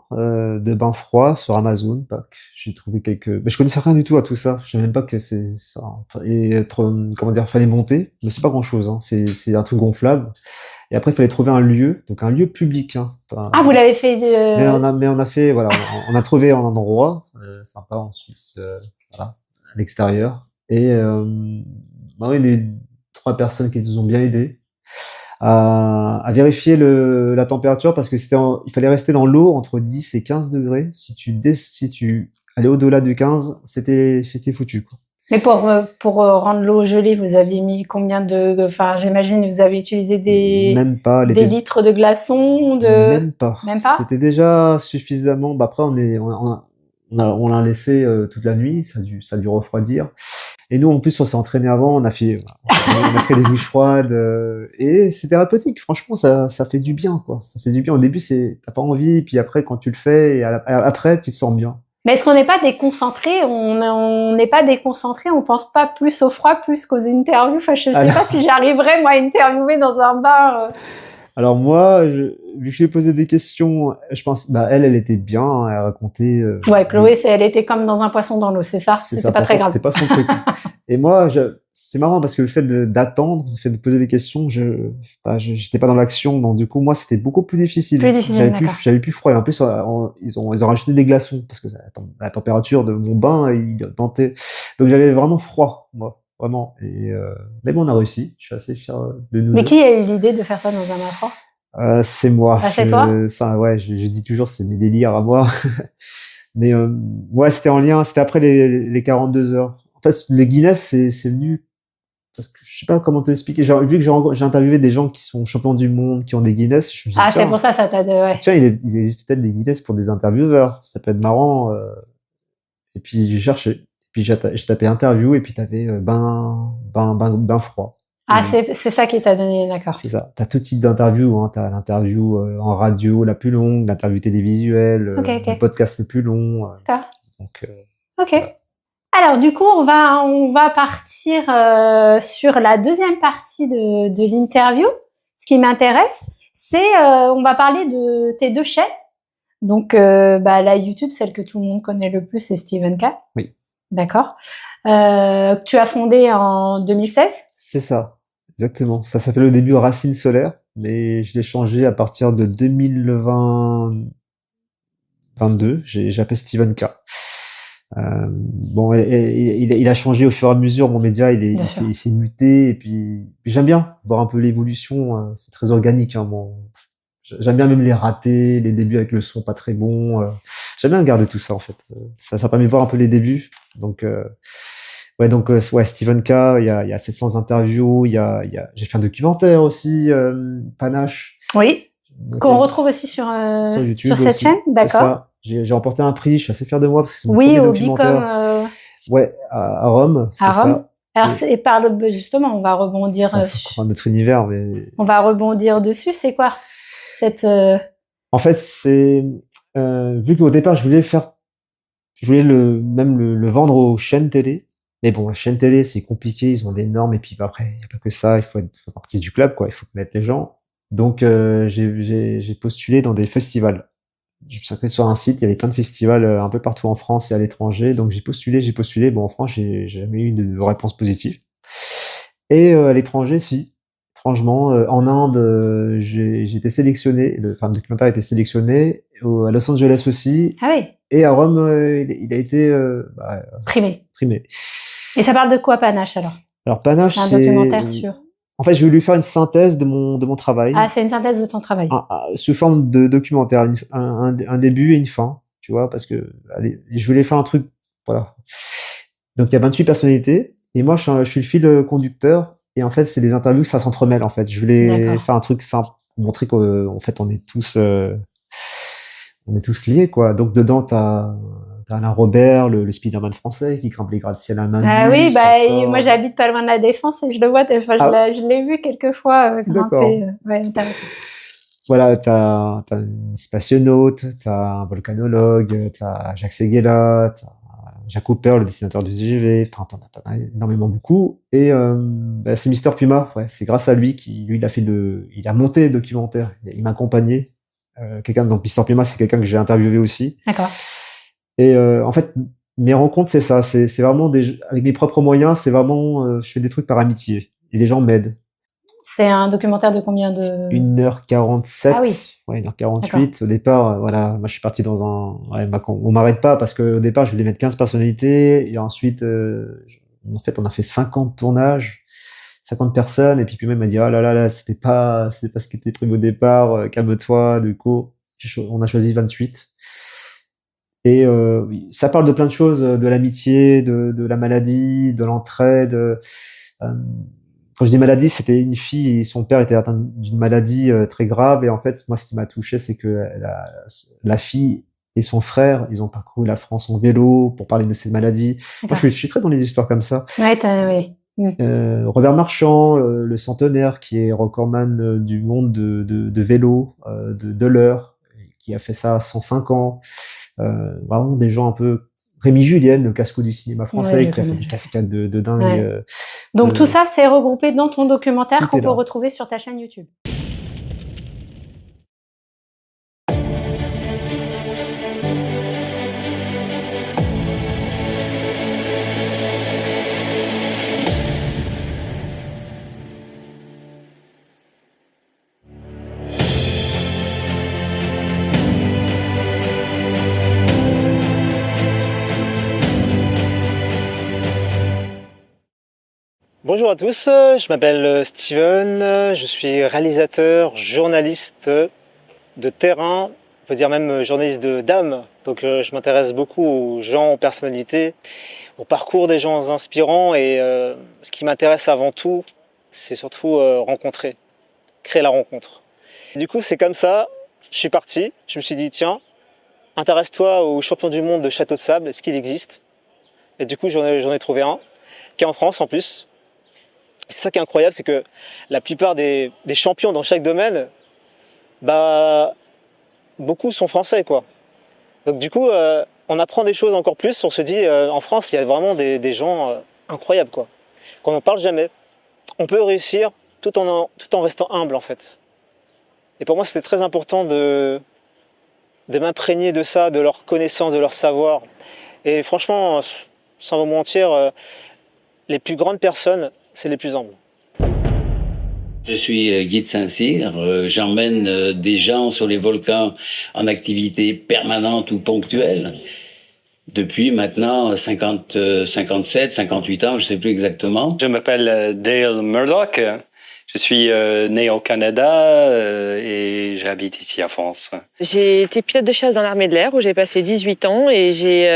froids sur Amazon. J'ai trouvé mais je connaissais rien du tout à tout ça. Je savais même pas que fallait monter. Mais c'est pas grand chose, hein. C'est un truc gonflable. Et après, il fallait trouver un lieu public. Hein. Vous l'avez fait. Mais on a fait, voilà, on a trouvé un endroit sympa en Suisse, voilà, à l'extérieur. Et il y a eu 3 personnes qui nous ont bien aidés à vérifier la température parce que il fallait rester dans l'eau entre 10 et 15 degrés. Si tu allais au-delà de 15, c'était foutu, quoi. Mais pour rendre l'eau gelée, vous aviez mis combien j'imagine vous avez utilisé des litres de glaçons Même pas. C'était déjà suffisamment. Après on l'a laissé toute la nuit, ça a dû refroidir. Et nous en plus on s'est entraîné avant, on a fait des douches froides et c'est thérapeutique. Franchement ça fait du bien, quoi. Ça fait du bien. Au début t'as pas envie, puis après quand tu le fais et après tu te sens bien. Mais est-ce qu'on n'est pas déconcentré? On n'est pas déconcentré, on pense pas plus au froid, plus qu'aux interviews. Enfin, je sais pas si j'arriverais, moi, à interviewer dans un bar. Alors moi, vu que je lui ai posé des questions, je pense, elle était bien, hein, elle racontait. Ouais, Chloé, elle était comme dans un poisson dans l'eau, c'est ça? C'était pas très grave. C'était pas son truc. Et moi, c'est marrant parce que le fait d'attendre, le fait de poser des questions, j'étais pas dans l'action, donc du coup, moi, c'était beaucoup plus difficile. J'avais plus froid. Et en plus, ils ont rajouté des glaçons parce que la température de mon bain, il augmentait. Donc j'avais vraiment froid, moi. vraiment. Mais bon, on a réussi. Je suis assez fier de nous Mais deux. qui a eu l'idée de faire ça dans un afro? C'est moi. Ah, c'est toi? Ça, ouais, je dis toujours, c'est mes délires à moi. Mais ouais, c'était en lien, c'était après les 42 heures. En fait, le Guinness, c'est venu parce que je sais pas comment t'expliquer. Vu que j'ai interviewé des gens qui sont champions du monde, qui ont des Guinness, je me suis dit, Ah, c'est pour ça t'a ouais. tiens, il existe peut-être des Guinness pour des intervieweurs. Ça peut être marrant. Et puis j'ai cherché. Puis j'ai tapé interview et puis t'avais bain froid. Ah, c'est ça qui t'a donné, d'accord. C'est ça. T'as tout type d'interview, hein. T'as l'interview en radio la plus longue, l'interview télévisuelle, le podcast le plus long. D'accord. Donc, ok. Voilà. Alors du coup, on va partir sur la deuxième partie de l'interview. Ce qui m'intéresse, c'est on va parler de tes deux chaînes. Donc la YouTube, celle que tout le monde connaît le plus, c'est Steven K. Oui. D'accord. Tu as fondé en 2016. C'est ça, exactement. Ça s'appelle au début Racine Solaire, mais je l'ai changé à partir de 2022. J'ai appelé Steven K. Bon, il a changé au fur et à mesure. Mon média, il s'est muté. Et puis j'aime bien voir un peu l'évolution. C'est très organique. Hein, j'aime bien même les ratés, les débuts avec le son pas très bon. J'aime bien garder tout ça en fait. Ça permet de voir un peu les débuts. Donc ouais, Steven K. Il y a 700 interviews. J'ai fait un documentaire aussi, Panache. Oui. Qu'on retrouve aussi sur YouTube, sur cette chaîne, d'accord. J'ai remporté un prix, je suis assez fier de moi parce que c'est mon premier documentaire. Ouais, à Rome, c'est ça. Alors justement, on va rebondir sur notre univers, mais on va rebondir dessus. C'est quoi cette En fait, c'est vu qu'au départ je voulais le vendre aux chaînes télé. Mais bon, la chaîne télé, c'est compliqué, ils ont des normes et puis après, il y a pas que ça, il faut faire partie du club quoi, il faut connaître les gens. Donc j'ai postulé dans des festivals. Je me suis inscrit sur un site, il y avait plein de festivals un peu partout en France et à l'étranger. Donc j'ai postulé. Bon, en France, j'ai jamais eu de réponse positive. Et à l'étranger, si. Étrangement, en Inde, j'ai été sélectionné. Le documentaire a été sélectionné. À Los Angeles aussi. Ah oui. Et à Rome, il a été primé. Et ça parle de quoi, Panache alors? Alors Panache, c'est un documentaire sur. En fait, je voulais faire une synthèse de mon travail. Ah, c'est une synthèse de ton travail. Sous forme de documentaire, un début et une fin, tu vois, parce que je voulais faire un truc, voilà. Donc il y a 28 personnalités et moi je suis le fil conducteur et en fait c'est des interviews, ça s'entremêle en fait. Je voulais faire un truc simple, montrer qu'en fait on est tous liés quoi. Donc dedans t'as Alain Robert, le Spider-Man français qui grimpe les gratte-ciel à main nue. Ah oui, moi j'habite pas loin de la Défense et je le vois, je l'ai vu quelques fois grimper. Ouais, intéressant. Voilà, t'as un spationaute, t'as un volcanologue, t'as Jacques Séguéla, t'as Jacques Cooper, le dessinateur du TGV, enfin t'en as énormément beaucoup. Et c'est Mister Puma, ouais, c'est grâce à lui il a monté le documentaire, il m'a accompagné. Donc Mister Puma, c'est quelqu'un que j'ai interviewé aussi. D'accord. Et en fait, mes rencontres, c'est ça. C'est vraiment avec mes propres moyens, c'est vraiment, je fais des trucs par amitié. Et les gens m'aident. C'est un documentaire de combien de... 1h47. Ah oui. Ouais, 1h48. Au départ, voilà, moi je suis parti dans on m'arrête pas parce qu'au départ, je voulais mettre 15 personnalités. Et ensuite, en fait, on a fait 50 tournages, 50 personnes. Et puis même m'a dit, oh là là, c'était pas ce qui était prévu au départ, calme-toi, du coup. On a choisi 28. Et ça parle de plein de choses, de l'amitié, de la maladie, de l'entraide. Quand je dis maladie, c'était une fille et son père était atteint d'une maladie très grave. Et en fait, moi, ce qui m'a touché, c'est que la fille et son frère, ils ont parcouru la France en vélo pour parler de cette maladie. Moi, je suis très dans les histoires comme ça. Ouais, oui. Robert Marchand, le centenaire, qui est recordman du monde de vélo, de l'heure, qui a fait ça à 105 ans. Vraiment des gens un peu... Rémi Julienne, le casco du cinéma français, qui a fait des cascades de dingue. Ouais. Donc tout ça, c'est regroupé dans ton documentaire qu'on peut retrouver sur ta chaîne YouTube. Bonjour à tous, je m'appelle Steven, je suis réalisateur, journaliste de terrain, on peut dire même journaliste d'âme. Donc je m'intéresse beaucoup aux gens, aux personnalités, au parcours des gens inspirants et ce qui m'intéresse avant tout, c'est surtout rencontrer, créer la rencontre. Et du coup, c'est comme ça, je suis parti, je me suis dit tiens, intéresse-toi au champion du monde de château de sable, est-ce qu'il existe? Et du coup, j'en ai trouvé un, qui est en France en plus. C'est ça qui est incroyable, c'est que la plupart des champions dans chaque domaine, bah, beaucoup sont français, quoi. Donc du coup, on apprend des choses encore plus, on se dit, en France, il y a vraiment des gens incroyables, quoi. Qu'on n'en parle jamais. On peut réussir tout en restant humble, en fait. Et pour moi, c'était très important de m'imprégner de ça, de leur connaissance, de leur savoir. Et franchement, sans vous mentir, les plus grandes personnes, c'est les plus humbles. Je suis guide Saint-Cyr, j'emmène des gens sur les volcans en activité permanente ou ponctuelle depuis maintenant 57, 58 ans, je ne sais plus exactement. Je m'appelle Dale Murdoch, je suis né au Canada et j'habite ici en France. J'ai été pilote de chasse dans l'armée de l'air où j'ai passé 18 ans et j'ai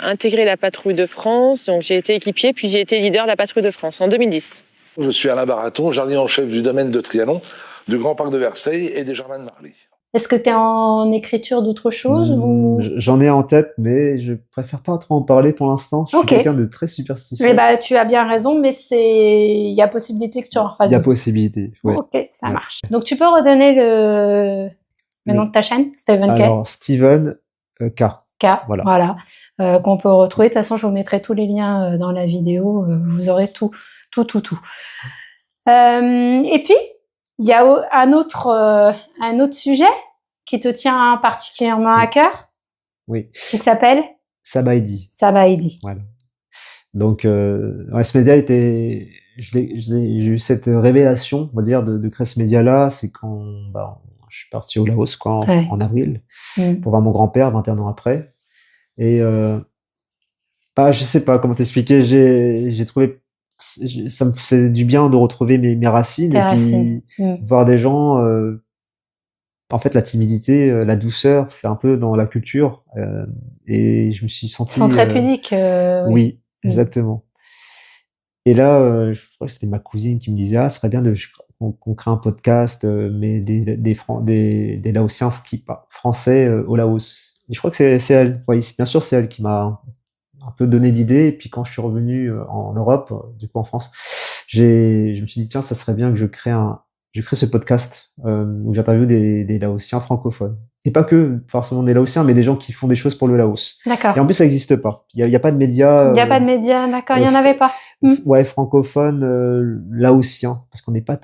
intégré la patrouille de France, donc j'ai été équipier puis j'ai été leader de la patrouille de France en 2010. Je suis Alain Baraton, jardinier en chef du domaine de Trianon, du Grand Parc de Versailles et des Jardins de Marly. Est-ce que tu es en écriture d'autre chose ou... J'en ai en tête, mais je préfère pas trop en parler pour l'instant. Je suis quelqu'un de très superstitieux. Mais bah, tu as bien raison, mais il y a possibilité que tu en refasses. Il y a possibilité, ouais. Ok, ça marche. Donc tu peux redonner le nom de ta chaîne, Steven K. Alors, Steven K. K, voilà. Qu'on peut retrouver. De toute façon, je vous mettrai tous les liens dans la vidéo. Vous aurez tout. Et puis, il y a un autre sujet qui te tient particulièrement à cœur. Oui. Qui s'appelle Sabaïdi. Sabaïdi. Voilà. Donc, ce média j'ai eu cette révélation, on va dire, de créer ce média-là, c'est quand je suis parti au Laos, en avril, pour voir mon grand-père 21 ans après. Et je sais pas comment t'expliquer, j'ai trouvé ça me faisait du bien de retrouver mes racines et puis voir des gens. En fait, la timidité, la douceur, c'est un peu dans la culture. Et je me suis senti. Ils sont très pudiques. Oui, exactement. Et là, je crois que c'était ma cousine qui me disait ce serait bien qu'on crée un podcast, mais des Laotiens qui parlent français au Laos. Et je crois que c'est elle. Oui, bien sûr, c'est elle qui m'a un peu donné d'idées. Et puis quand je suis revenu en Europe, du coup en France, je me suis dit tiens, ça serait bien que je crée ce podcast où j'interviewe des Laotiens francophones. Et pas que forcément des Laotiens, mais des gens qui font des choses pour le Laos. D'accord. Et en plus, ça n'existe pas. Il y a pas de médias. Il n'y a pas de médias, d'accord. Il n'y en avait pas. Ouais, francophones laotiens, parce qu'on n'est pas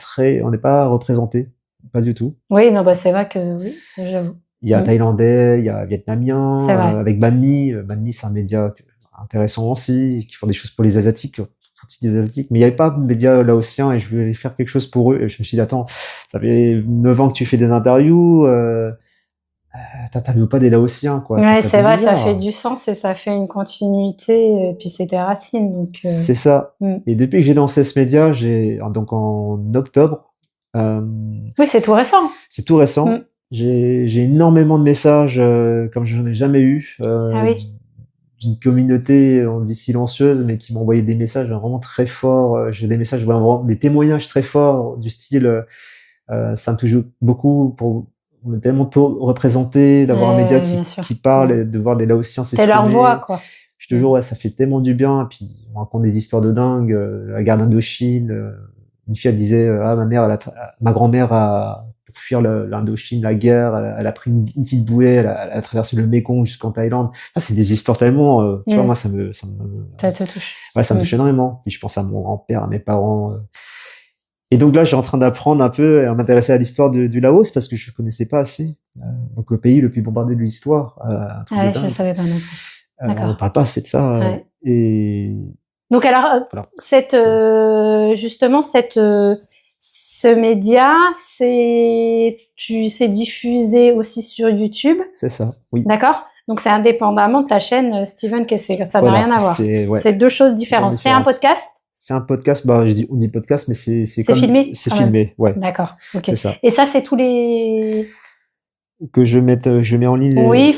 représentés, pas du tout. Oui, non, c'est vrai que oui, j'avoue. Il y a thaïlandais, il y a vietnamiens, avec Banh Mi. Banh Mi, c'est un média intéressant aussi, qui font des choses pour les Asiatiques, mais il n'y avait pas de médias laotiens et je voulais faire quelque chose pour eux. Et je me suis dit, attends, ça fait 9 ans que tu fais des interviews, t'interviews pas des Laotiens, quoi. Ouais, c'est vrai, ça fait du sens et ça fait une continuité, et puis c'est tes racines. Donc, c'est ça. Et depuis que j'ai lancé ce média, donc en octobre. Oui, c'est tout récent. C'est tout récent. J'ai énormément de messages, comme je n'en ai jamais eu. D'une communauté, on dit silencieuse, mais qui m'envoyait des messages vraiment très forts. J'ai des messages, des témoignages très forts du style, ça me touche beaucoup. On est tellement peu représentés d'avoir un média qui parle et de voir des Laotiens s'exprimer. C'est leur voix, quoi. Je te jure, ça fait tellement du bien. Et puis on raconte des histoires de dingue. La guerre d'Indochine. Une fille, elle disait, ma grand-mère pour fuir l'Indochine, la guerre, elle a pris une petite bouée, elle a traversé le Mékong jusqu'en Thaïlande. C'est des histoires tellement, tu vois, moi, ça te touche. Ouais, ça me touche énormément. Puis je pense à mon grand-père, à mes parents. Et donc là, j'ai en train d'apprendre un peu à m'intéresser à l'histoire du Laos parce que je connaissais pas assez. Donc le pays le plus bombardé de l'histoire. Je savais pas non plus. D'accord. On parle pas assez de ça. Et donc alors, justement, ce média, c'est diffusé aussi sur YouTube. C'est ça, oui. D'accord. Donc c'est indépendamment de ta chaîne Steven Kessé. Ça n'a rien à voir. C'est deux choses différentes. C'est un podcast. C'est un podcast, on dit podcast, mais c'est comme... filmé, C'est quand même. filmé, ouais, D'accord, ok. c'est ça. Et ça, c'est tous les... Que je mets en ligne Oui,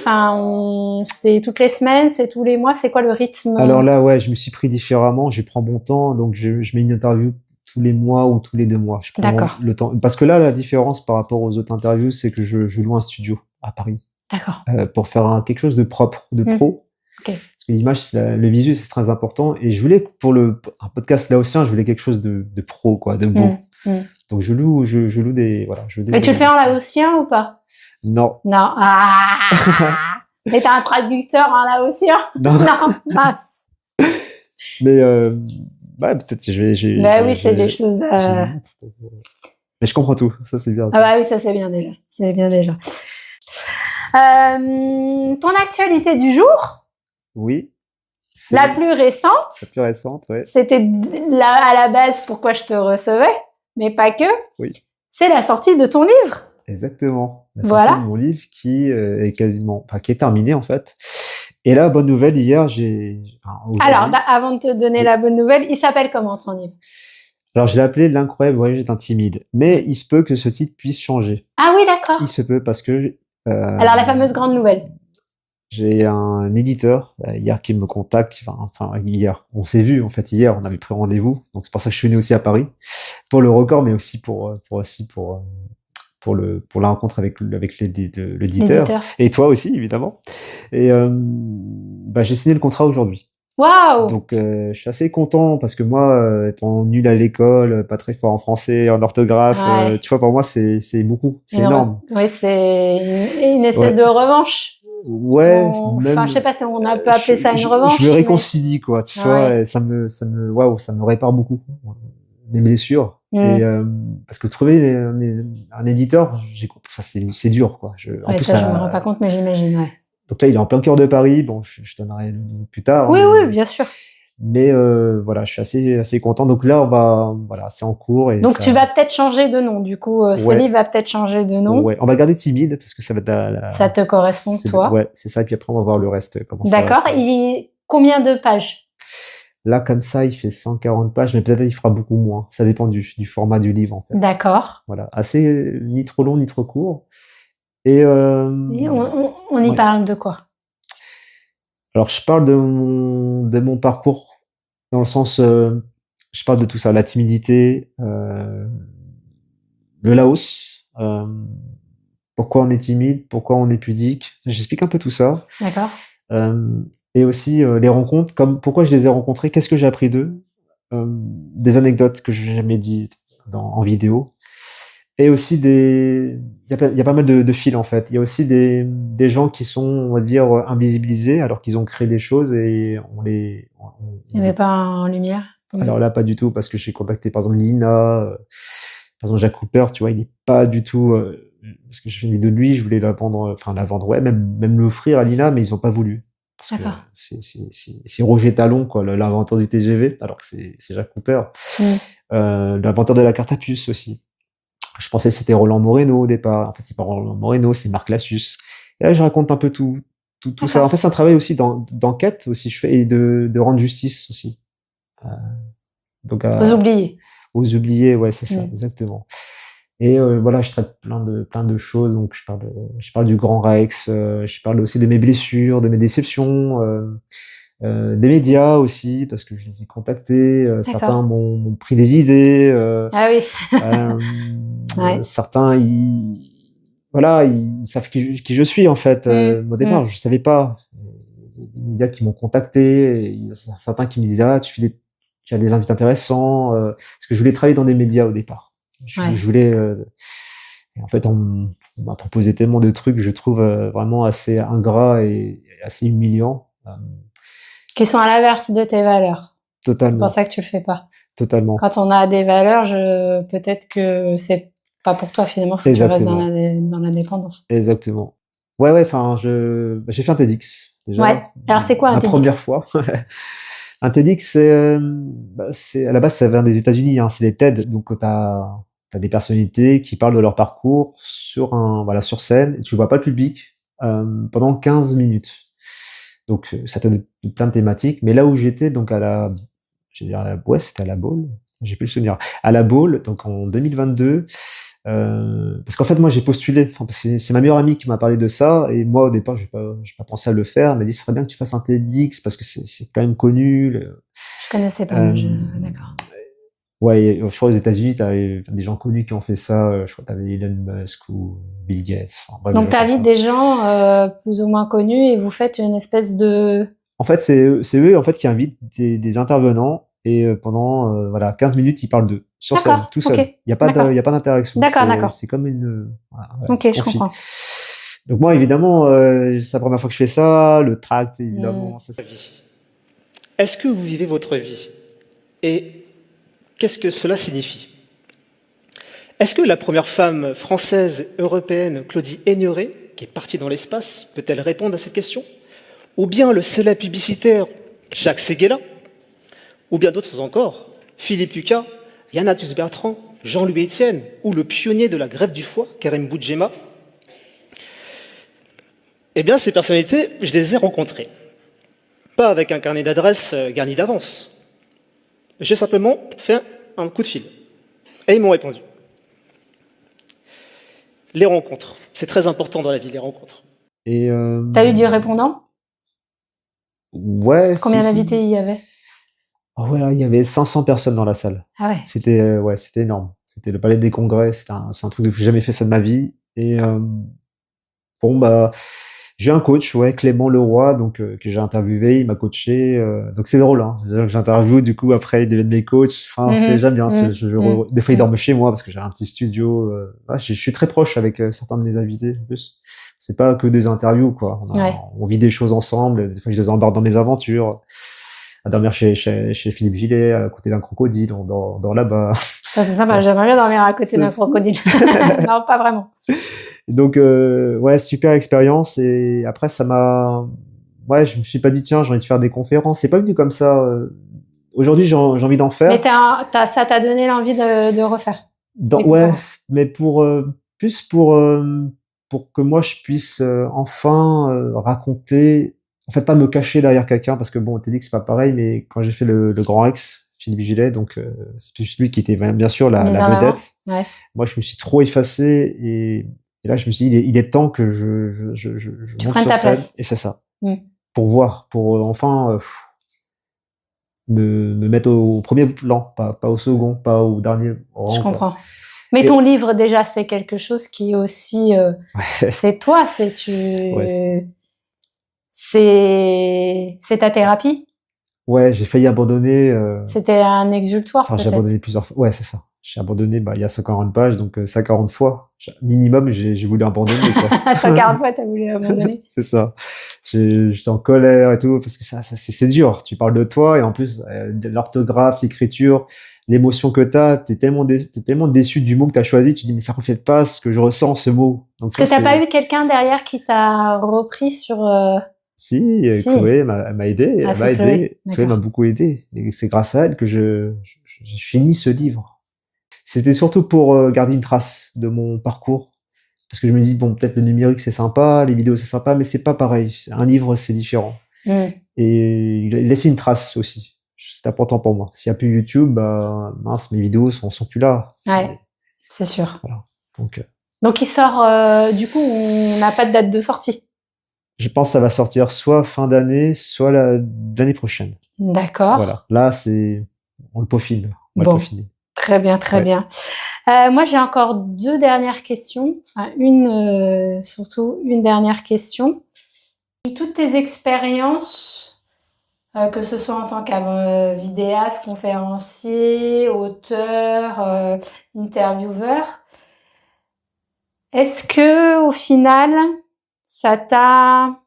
c'est toutes les semaines, c'est tous les mois, c'est quoi le rythme? Alors là, ouais, je me suis pris différemment, je prends mon temps, donc je mets une interview tous les mois ou tous les 2 mois. Je prends D'accord. le temps. Parce que là, la différence par rapport aux autres interviews, c'est que je loue un studio à Paris D'accord. pour faire quelque chose de propre, de pro. Ok. Parce que l'image, le visuel, c'est très important. Et je voulais, pour un podcast laotien, je voulais quelque chose de pro, quoi, de beau. Donc je loue des... Voilà, Mais tu le fais en laotien ou pas? Non. Non. Ah. Et t'as un traducteur en laotien? Non. Non, mince. Mais peut-être que oui, c'est des choses... Mais je comprends tout, ça c'est bien. Ah bah oui, ça c'est bien déjà. C'est bien déjà. Ton actualité du jour? Oui. La plus récente? La plus récente, ouais. C'était à la base pourquoi je te recevais, mais pas que. Oui. C'est la sortie de ton livre. Exactement. La sortie de mon livre qui est terminé en fait. Et là, bonne nouvelle, hier, Alors, avant de te donner la bonne nouvelle, il s'appelle comment ton livre? Alors, je l'ai appelé L'incroyable voyage d'un timide. Mais il se peut que ce titre puisse changer. Ah oui, d'accord. Il se peut parce que... Alors, la fameuse grande nouvelle. J'ai un éditeur hier qui me contacte. Enfin, hier, on s'est vu en fait hier, on avait pris rendez-vous. Donc c'est pour ça que je suis venu aussi à Paris pour le record, mais aussi pour la rencontre avec l'éditeur. Et toi aussi, évidemment. Et j'ai signé le contrat aujourd'hui. Waouh! Donc je suis assez content parce que moi, étant nul à l'école, pas très fort en français, en orthographe, tu vois, pour moi c'est beaucoup, c'est énorme. Oui, c'est une espèce de revanche. Ouais. Enfin, je sais pas si on peut appeler ça une revanche. Je me réconcilie, quoi. Tu vois, ça me répare beaucoup mes blessures. Et parce que trouver un éditeur, c'est dur, quoi. En plus, ça, je me rends pas compte, mais j'imagine, ouais. Donc là, il est en plein cœur de Paris. Bon, je donnerai le nom plus tard. Oui, oui, bien sûr. Mais voilà, je suis assez content. Donc là, c'est en cours. Et donc tu vas peut-être changer de nom. Du coup, ce livre va peut-être changer de nom. Ouais, on va garder Timide parce que ça va être ça te correspond, toi. Ouais, c'est ça. Et puis après, on va voir le reste. D'accord. Combien de pages? Là, comme ça, il fait 140 pages, mais peut-être il fera beaucoup moins. Ça dépend du format du livre, en fait. D'accord. Voilà, assez ni trop long ni trop court. Et on y parle de quoi? Alors, je parle de mon parcours dans le sens, je parle de tout ça, la timidité, le Laos, pourquoi on est timide, pourquoi on est pudique. J'explique un peu tout ça. D'accord. Et aussi les rencontres, comme pourquoi je les ai rencontrés, qu'est-ce que j'ai appris d'eux, des anecdotes que je n'ai jamais dites en vidéo. Et aussi il y a pas mal de fils en fait. Il y a aussi des gens qui sont, on va dire, invisibilisés alors qu'ils ont créé des choses et il n'y avait pas en lumière. Alors là, pas du tout, parce que j'ai contacté par exemple Nina, par exemple Jack Cooper, tu vois, il n'est pas du tout, parce que j'ai fait une vidéo de lui, je voulais la vendre, ouais, même l'offrir à Nina, mais ils n'ont pas voulu. Parce que c'est Roger Talon, quoi, l'inventeur du TGV, alors que c'est Jack Cooper. L'inventeur de la carte à puce aussi. Je pensais que c'était Roland Moreno au départ. En fait, c'est pas Roland Moreno, c'est Marc Lassus. Et là, je raconte un peu tout ça. En fait, c'est un travail aussi d'enquête aussi, je fais, et de rendre justice aussi. Donc, aux oubliés. Aux oubliés, ouais, c'est ça, exactement. Et voilà, je traite plein de choses. Donc, je parle du Grand Rex, je parle aussi de mes blessures, de mes déceptions, des médias aussi, parce que je les ai contactés. Certains m'ont pris des idées. Ah oui. Certains, ils savent qui je suis en fait. Au départ, je savais pas. Des médias qui m'ont contacté, il y a certains qui me disaient tu as des invités intéressants, parce que je voulais travailler dans des médias au départ. Je voulais. Et en fait, on m'a proposé tellement de trucs que je trouve vraiment assez ingrats et assez humiliants. Qui sont à l'inverse de tes valeurs. Totalement. C'est pour ça que tu le fais pas. Totalement. Quand on a des valeurs, peut-être que c'est pas pour toi finalement, faut que tu restes dans l'indépendance. Exactement. Ouais, enfin, j'ai fait un TEDx déjà. Ouais. Alors c'est quoi un TEDx? La première fois. Un TEDx, c'est à la base ça vient des États-Unis, hein, c'est les TED, donc t'as des personnalités qui parlent de leur parcours sur scène, et tu vois pas le public pendant 15 minutes. Donc ça te donne plein de thématiques, mais là où j'étais, donc Ouais, c'était à la Baule. J'ai plus le souvenir. À la Baule, donc en 2022. Parce qu'en fait, moi, j'ai postulé. Enfin, parce que c'est ma meilleure amie qui m'a parlé de ça. Et moi, au départ, j'ai pas pensé à le faire. Elle m'a dit, ce serait bien que tu fasses un TEDx parce que c'est quand même connu. Je connaissais pas, d'accord. Ouais, je crois aux États-Unis, t'avais des gens connus qui ont fait ça. Je crois que t'avais Elon Musk ou Bill Gates. Enfin, bref, Donc, t'invites des gens plus ou moins connus et vous faites une espèce de... En fait, c'est eux en fait qui invitent des intervenants et pendant voilà 15 minutes, ils parlent d'eux sur scène, tout seul. Ok. Il y a pas il y a pas d'interaction. D'accord. C'est comme une voilà, Ok, c'est je confit. comprends. Donc moi, évidemment, c'est la première fois que je fais ça. Le tract, évidemment. Ça, Est-ce que vous vivez votre vie? Et qu'est-ce que cela signifie? Est-ce que la première femme française européenne, Claudie Aigneret, qui est partie dans l'espace, peut-elle répondre à cette question? Ou bien le célèbre publicitaire Jacques Séguéla? Ou bien d'autres encore, Philippe Lucas, Yanatus Bertrand, Jean-Louis Etienne, ou le pionnier de la greffe du foie, Karim Boudjema? Eh bien, ces personnalités, je les ai rencontrées. Pas avec un carnet d'adresses garni d'avance. J'ai simplement fait un coup de fil. Et ils m'ont répondu. Les rencontres. C'est très important dans la vie, les rencontres. Et T'as eu du répondant? Ouais. Combien d'invités il y avait? Oh, voilà, il y avait 500 personnes dans la salle. Ah ouais. C'était énorme. C'était le Palais des Congrès. C'est un truc que j'ai jamais fait ça de ma vie. Et bon bah j'ai un coach, ouais, Clément Leroy, donc que j'ai interviewé, il m'a coaché. Donc c'est drôle, hein. C'est-à-dire que j'interviewe, du coup après il devient mes coachs. Enfin j'aime bien. Des fois il dorment chez moi parce que j'ai un petit studio. Je suis très proche avec certains de mes invités. En plus, c'est pas que des interviews quoi. On vit des choses ensemble. Des fois je les embarque dans mes aventures. À dormir chez Philippe Gillet, à côté d'un crocodile, on dort là-bas. Ça, c'est sympa, j'aimerais bien dormir à côté d'un crocodile. Non, pas vraiment. Donc, ouais, super expérience. Et après, je me suis pas dit, tiens, j'ai envie de faire des conférences. C'est pas venu comme ça. Aujourd'hui, j'ai envie d'en faire. Mais ça t'a donné l'envie de refaire. Ouais, mais plus pour que moi, je puisse enfin raconter. En fait, pas me cacher derrière quelqu'un, parce que bon, on t'a dit que c'est pas pareil, mais quand j'ai fait le Grand Rex, Philippe Gillet, donc c'est plus lui qui était bien sûr la vedette. Ouais. Moi, je me suis trop effacé et là, je me suis dit, il est temps que je monte sur scène. Et c'est ça. Pour voir, pour enfin me mettre au premier plan, pas au second, pas au dernier rang. Je comprends. Mais ton livre, déjà, c'est quelque chose qui est aussi... c'est toi, c'est ta thérapie? Ouais, j'ai failli abandonner. C'était un exutoire, peut-être. J'ai abandonné plusieurs fois. Ouais, c'est ça. J'ai abandonné, il y a 140 pages, donc 140 fois. Minimum, j'ai voulu abandonner, quoi. 140 fois, t'as voulu abandonner. C'est ça. J'étais en colère et tout, parce que ça c'est dur. Tu parles de toi, et en plus, l'orthographe, l'écriture, l'émotion que t'es tellement déçu du mot que t'as choisi, tu dis, mais ça reflète pas ce que je ressens, ce mot. Donc, est-ce que t'as pas eu quelqu'un derrière qui t'a repris sur... Si. Chloé m'a aidé. Elle m'a aidé. Chloé m'a beaucoup aidé. Et c'est grâce à elle que j'ai fini ce livre. C'était surtout pour garder une trace de mon parcours. Parce que je me dis, bon, peut-être le numérique c'est sympa, les vidéos c'est sympa, mais c'est pas pareil. Un livre c'est différent. Et il laisse une trace aussi. C'est important pour moi. S'il n'y a plus YouTube, mince, mes vidéos sont plus là. Ouais, c'est sûr. Voilà. Donc il sort, du coup, on n'a pas de date de sortie. Je pense que ça va sortir soit fin d'année, soit l'année prochaine. D'accord. Voilà. Là, on le peaufine. On va le peaufiner. Très bien, très bien. Moi, j'ai encore 2 dernières questions. Enfin, surtout une dernière question. Toutes tes expériences, que ce soit en tant que vidéaste, conférencier, auteur, intervieweur, est-ce que au final, ça t'a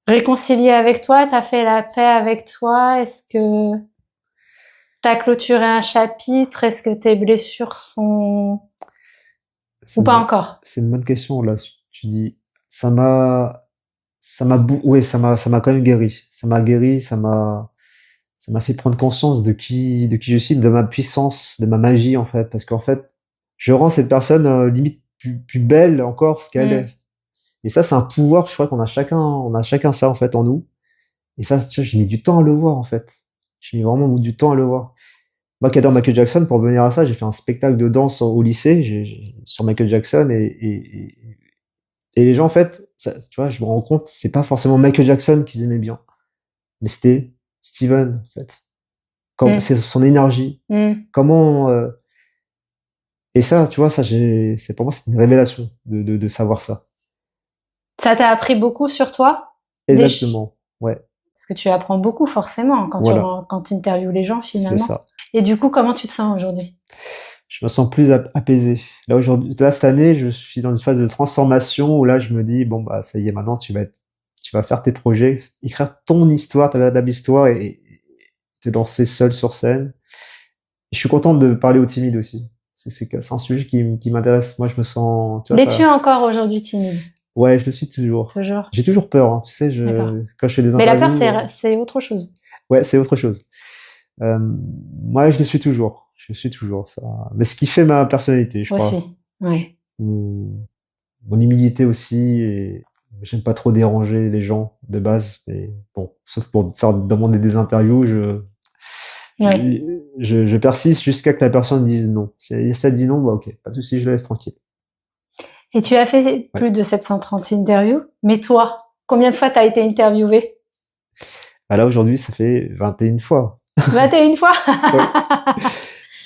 réconcilié avec toi, t'as fait la paix avec toi? Est-ce que t'as clôturé un chapitre? Est-ce que tes blessures sont... Ou pas encore? C'est une bonne question, là. Tu dis, ça m'a quand même guéri. Ça m'a guéri, ça m'a fait prendre conscience de qui je suis, de ma puissance, de ma magie, en fait. Parce qu'en fait, je rends cette personne limite plus belle encore ce qu'elle est. Et ça, c'est un pouvoir, je crois qu'on a chacun ça, en fait, en nous. Et ça, j'ai mis du temps à le voir, en fait. J'ai mis vraiment du temps à le voir. Moi qui adore Michael Jackson, pour venir à ça, j'ai fait un spectacle de danse au lycée sur Michael Jackson et les gens, en fait, tu vois, je me rends compte, c'est pas forcément Michael Jackson qu'ils aimaient bien, mais c'était Steven, en fait. C'est son énergie. Comment, et ça, tu vois, c'est pour moi, c'est une révélation de savoir ça. Ça t'a appris beaucoup sur toi? Exactement, ouais. Parce que tu apprends beaucoup, forcément, quand tu interviews les gens, finalement. C'est ça. Et du coup, comment tu te sens aujourd'hui? Je me sens plus apaisé. Là, cette année, je suis dans une phase de transformation où là, je me dis, bon, bah, ça y est, maintenant, tu vas faire tes projets, écrire ton histoire, ta véritable histoire et te lancer seul sur scène. Et je suis content de parler aux timides aussi. C'est un sujet qui m'intéresse. Moi, je me sens, tu vois. Es-tu encore aujourd'hui timide? Ouais, je le suis toujours. Toujours. J'ai toujours peur, hein, tu sais, quand je fais des interviews. Mais la peur, c'est autre chose. Ouais, c'est autre chose. Moi, je le suis toujours. Je suis toujours ça. Mais ce qui fait ma personnalité, je crois. Aussi, ouais. Mon humilité aussi. Et j'aime pas trop déranger les gens de base. Mais bon, sauf pour demander des interviews, je persiste jusqu'à que la personne dise non. Si ça dit non, bah ok, pas de souci, je la laisse tranquille. Et tu as fait plus de 730 interviews. Mais toi, combien de fois tu as été interviewé? Ah là, aujourd'hui, ça fait 21 fois. 21 fois?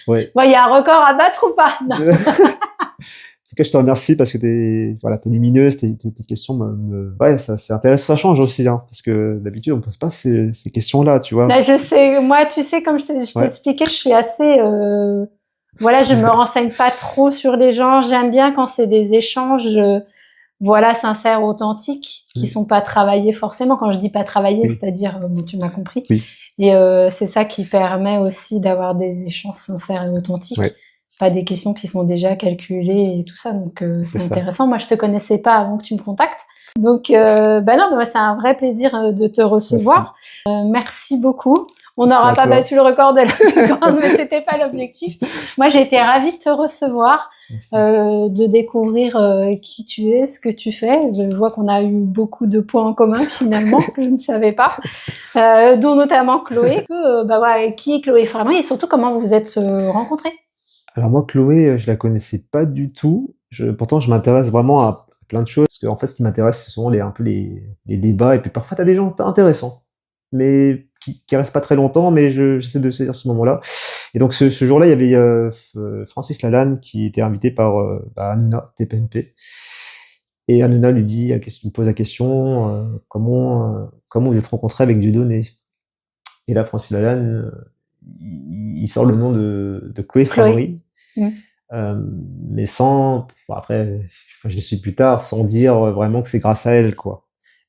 Ouais. Bon, il y a un record à battre ou pas? Non. En tout cas, je te remercie parce que t'es lumineuse, tes questions ouais, c'est intéressant, ça change aussi, hein, parce que d'habitude, on pose pas ces questions-là, tu vois. Là, je sais, moi, tu sais, comme je t'expliquais, je suis assez, voilà, je me renseigne pas trop sur les gens. J'aime bien quand c'est des échanges, voilà, sincères, authentiques, qui sont pas travaillés forcément. Quand je dis pas travaillés, c'est-à-dire, bon, tu m'as compris. Oui. Et c'est ça qui permet aussi d'avoir des échanges sincères et authentiques. Ouais. Pas des questions qui sont déjà calculées et tout ça. Donc, c'est intéressant. Moi, je te connaissais pas avant que tu me contactes. Donc, non, mais moi, c'est un vrai plaisir de te recevoir. Merci beaucoup. On n'aura pas battu le record de la plus grande, mais c'était pas l'objectif. Moi, j'ai été ravie de te recevoir, de découvrir qui tu es, ce que tu fais. Je vois qu'on a eu beaucoup de points en commun, finalement, que je ne savais pas, dont notamment Chloé. Voilà, qui est Chloé Framry et surtout comment vous vous êtes rencontrés? Alors moi, Chloé, je la connaissais pas du tout. Pourtant, je m'intéresse vraiment à plein de choses. Parce que, en fait, ce qui m'intéresse, ce sont un peu les débats. Et puis parfois, tu as des gens intéressants, mais qui restent pas très longtemps, mais j'essaie de saisir ce moment-là. Et donc, ce jour-là, il y avait Francis Lalanne qui était invité par Hanouna, TPMP. Et Hanouna lui pose la question, comment vous êtes rencontré avec Dieudonné? Et là, Francis Lalanne, il sort le nom de Chloé Framry. Mais après, je le suis plus tard, sans dire vraiment que c'est grâce à elle, quoi.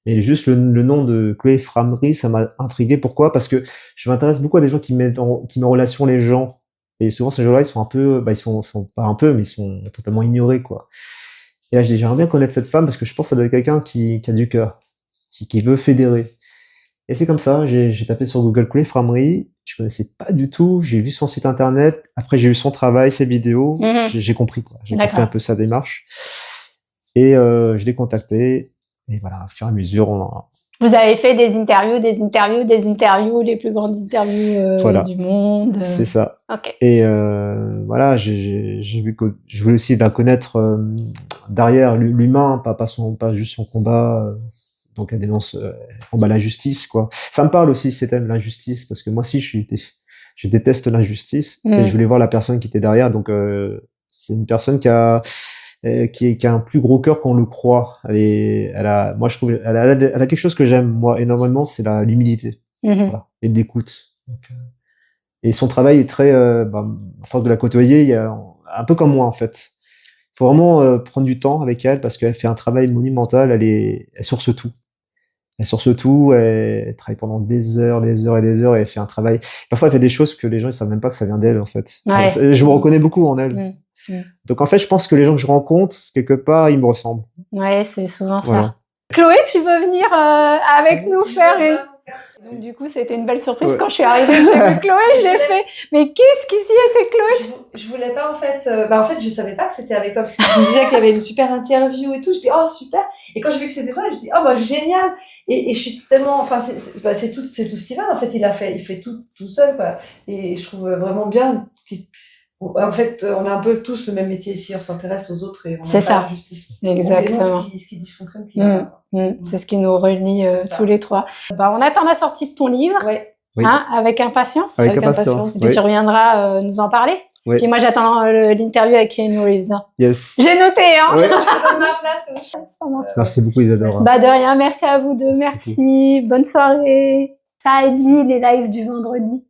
Et juste le nom de Chloé Framry, ça m'a intrigué. Pourquoi? Parce que je m'intéresse beaucoup à des gens qui mettent en relation les gens. Et souvent, ces gens-là, ils sont un peu, ils sont pas un peu, mais ils sont totalement ignorés, quoi. Et là, j'aimerais bien connaître cette femme parce que je pense que ça doit être quelqu'un qui a du cœur, qui veut fédérer. Et c'est comme ça, j'ai tapé sur Google Chloé Framry, je connaissais pas du tout, j'ai vu son site internet, après j'ai vu son travail, ses vidéos, j'ai compris, quoi. J'ai compris un peu sa démarche. Et je l'ai contacté, et voilà, au fur et à mesure, Vous avez fait des interviews, les plus grandes interviews du monde. C'est ça. Okay. Et voilà, j'ai vu que je voulais aussi la connaître derrière l'humain, pas juste son combat. Donc elle dénonce la justice, quoi. Ça me parle aussi, ces thèmes, l'injustice, parce que moi aussi je déteste l'injustice et je voulais voir la personne qui était derrière. Donc c'est une personne qui a un plus gros cœur qu'on le croit. Moi je trouve, elle a quelque chose que j'aime moi énormément, c'est l'humilité, voilà, et d'écoute. Et son travail est très, à force de la côtoyer, il y a un peu comme moi en fait. Il faut vraiment prendre du temps avec elle parce qu'elle fait un travail monumental. Elle source tout. Elle source tout, elle travaille pendant des heures et elle fait un travail. Parfois, elle fait des choses que les gens ne savent même pas que ça vient d'elle, en fait. Ouais. Je me reconnais beaucoup en elle. Donc, en fait, je pense que les gens que je rencontre, quelque part, ils me ressemblent. Ouais, c'est souvent ça. Chloé, tu veux venir avec nous faire Donc du coup, c'était une belle surprise quand je suis arrivée chez Chloé. J'ai fait, mais qu'est-ce qui s'y est, c'est Chloé? Je voulais pas en fait, je savais pas que c'était avec toi parce que tu me disais qu'il y avait une super interview et tout. Je dis oh super. Et quand j'ai vu que c'était toi, je dis oh bah génial. Et je suis tellement, enfin c'est tout Steven en fait. Il fait tout seul quoi. Et je trouve vraiment bien. En fait, on a un peu tous le même métier ici. On s'intéresse aux autres et on c'est ça. Exactement. Ce qui dysfonctionne. C'est ce qui nous relie tous les trois. Bah, on attend la sortie de ton livre, avec impatience. Avec impatience. Et puis tu reviendras nous en parler. Oui. Puis moi, j'attends l'interview avec Keanu Reeves. Yes. J'ai noté, hein. Oui. Je te donne ma place. Ça marche. Merci beaucoup, Isadora. Bah, de rien. Merci à vous deux. Merci. Bonne soirée. Ça a dit les lives du vendredi.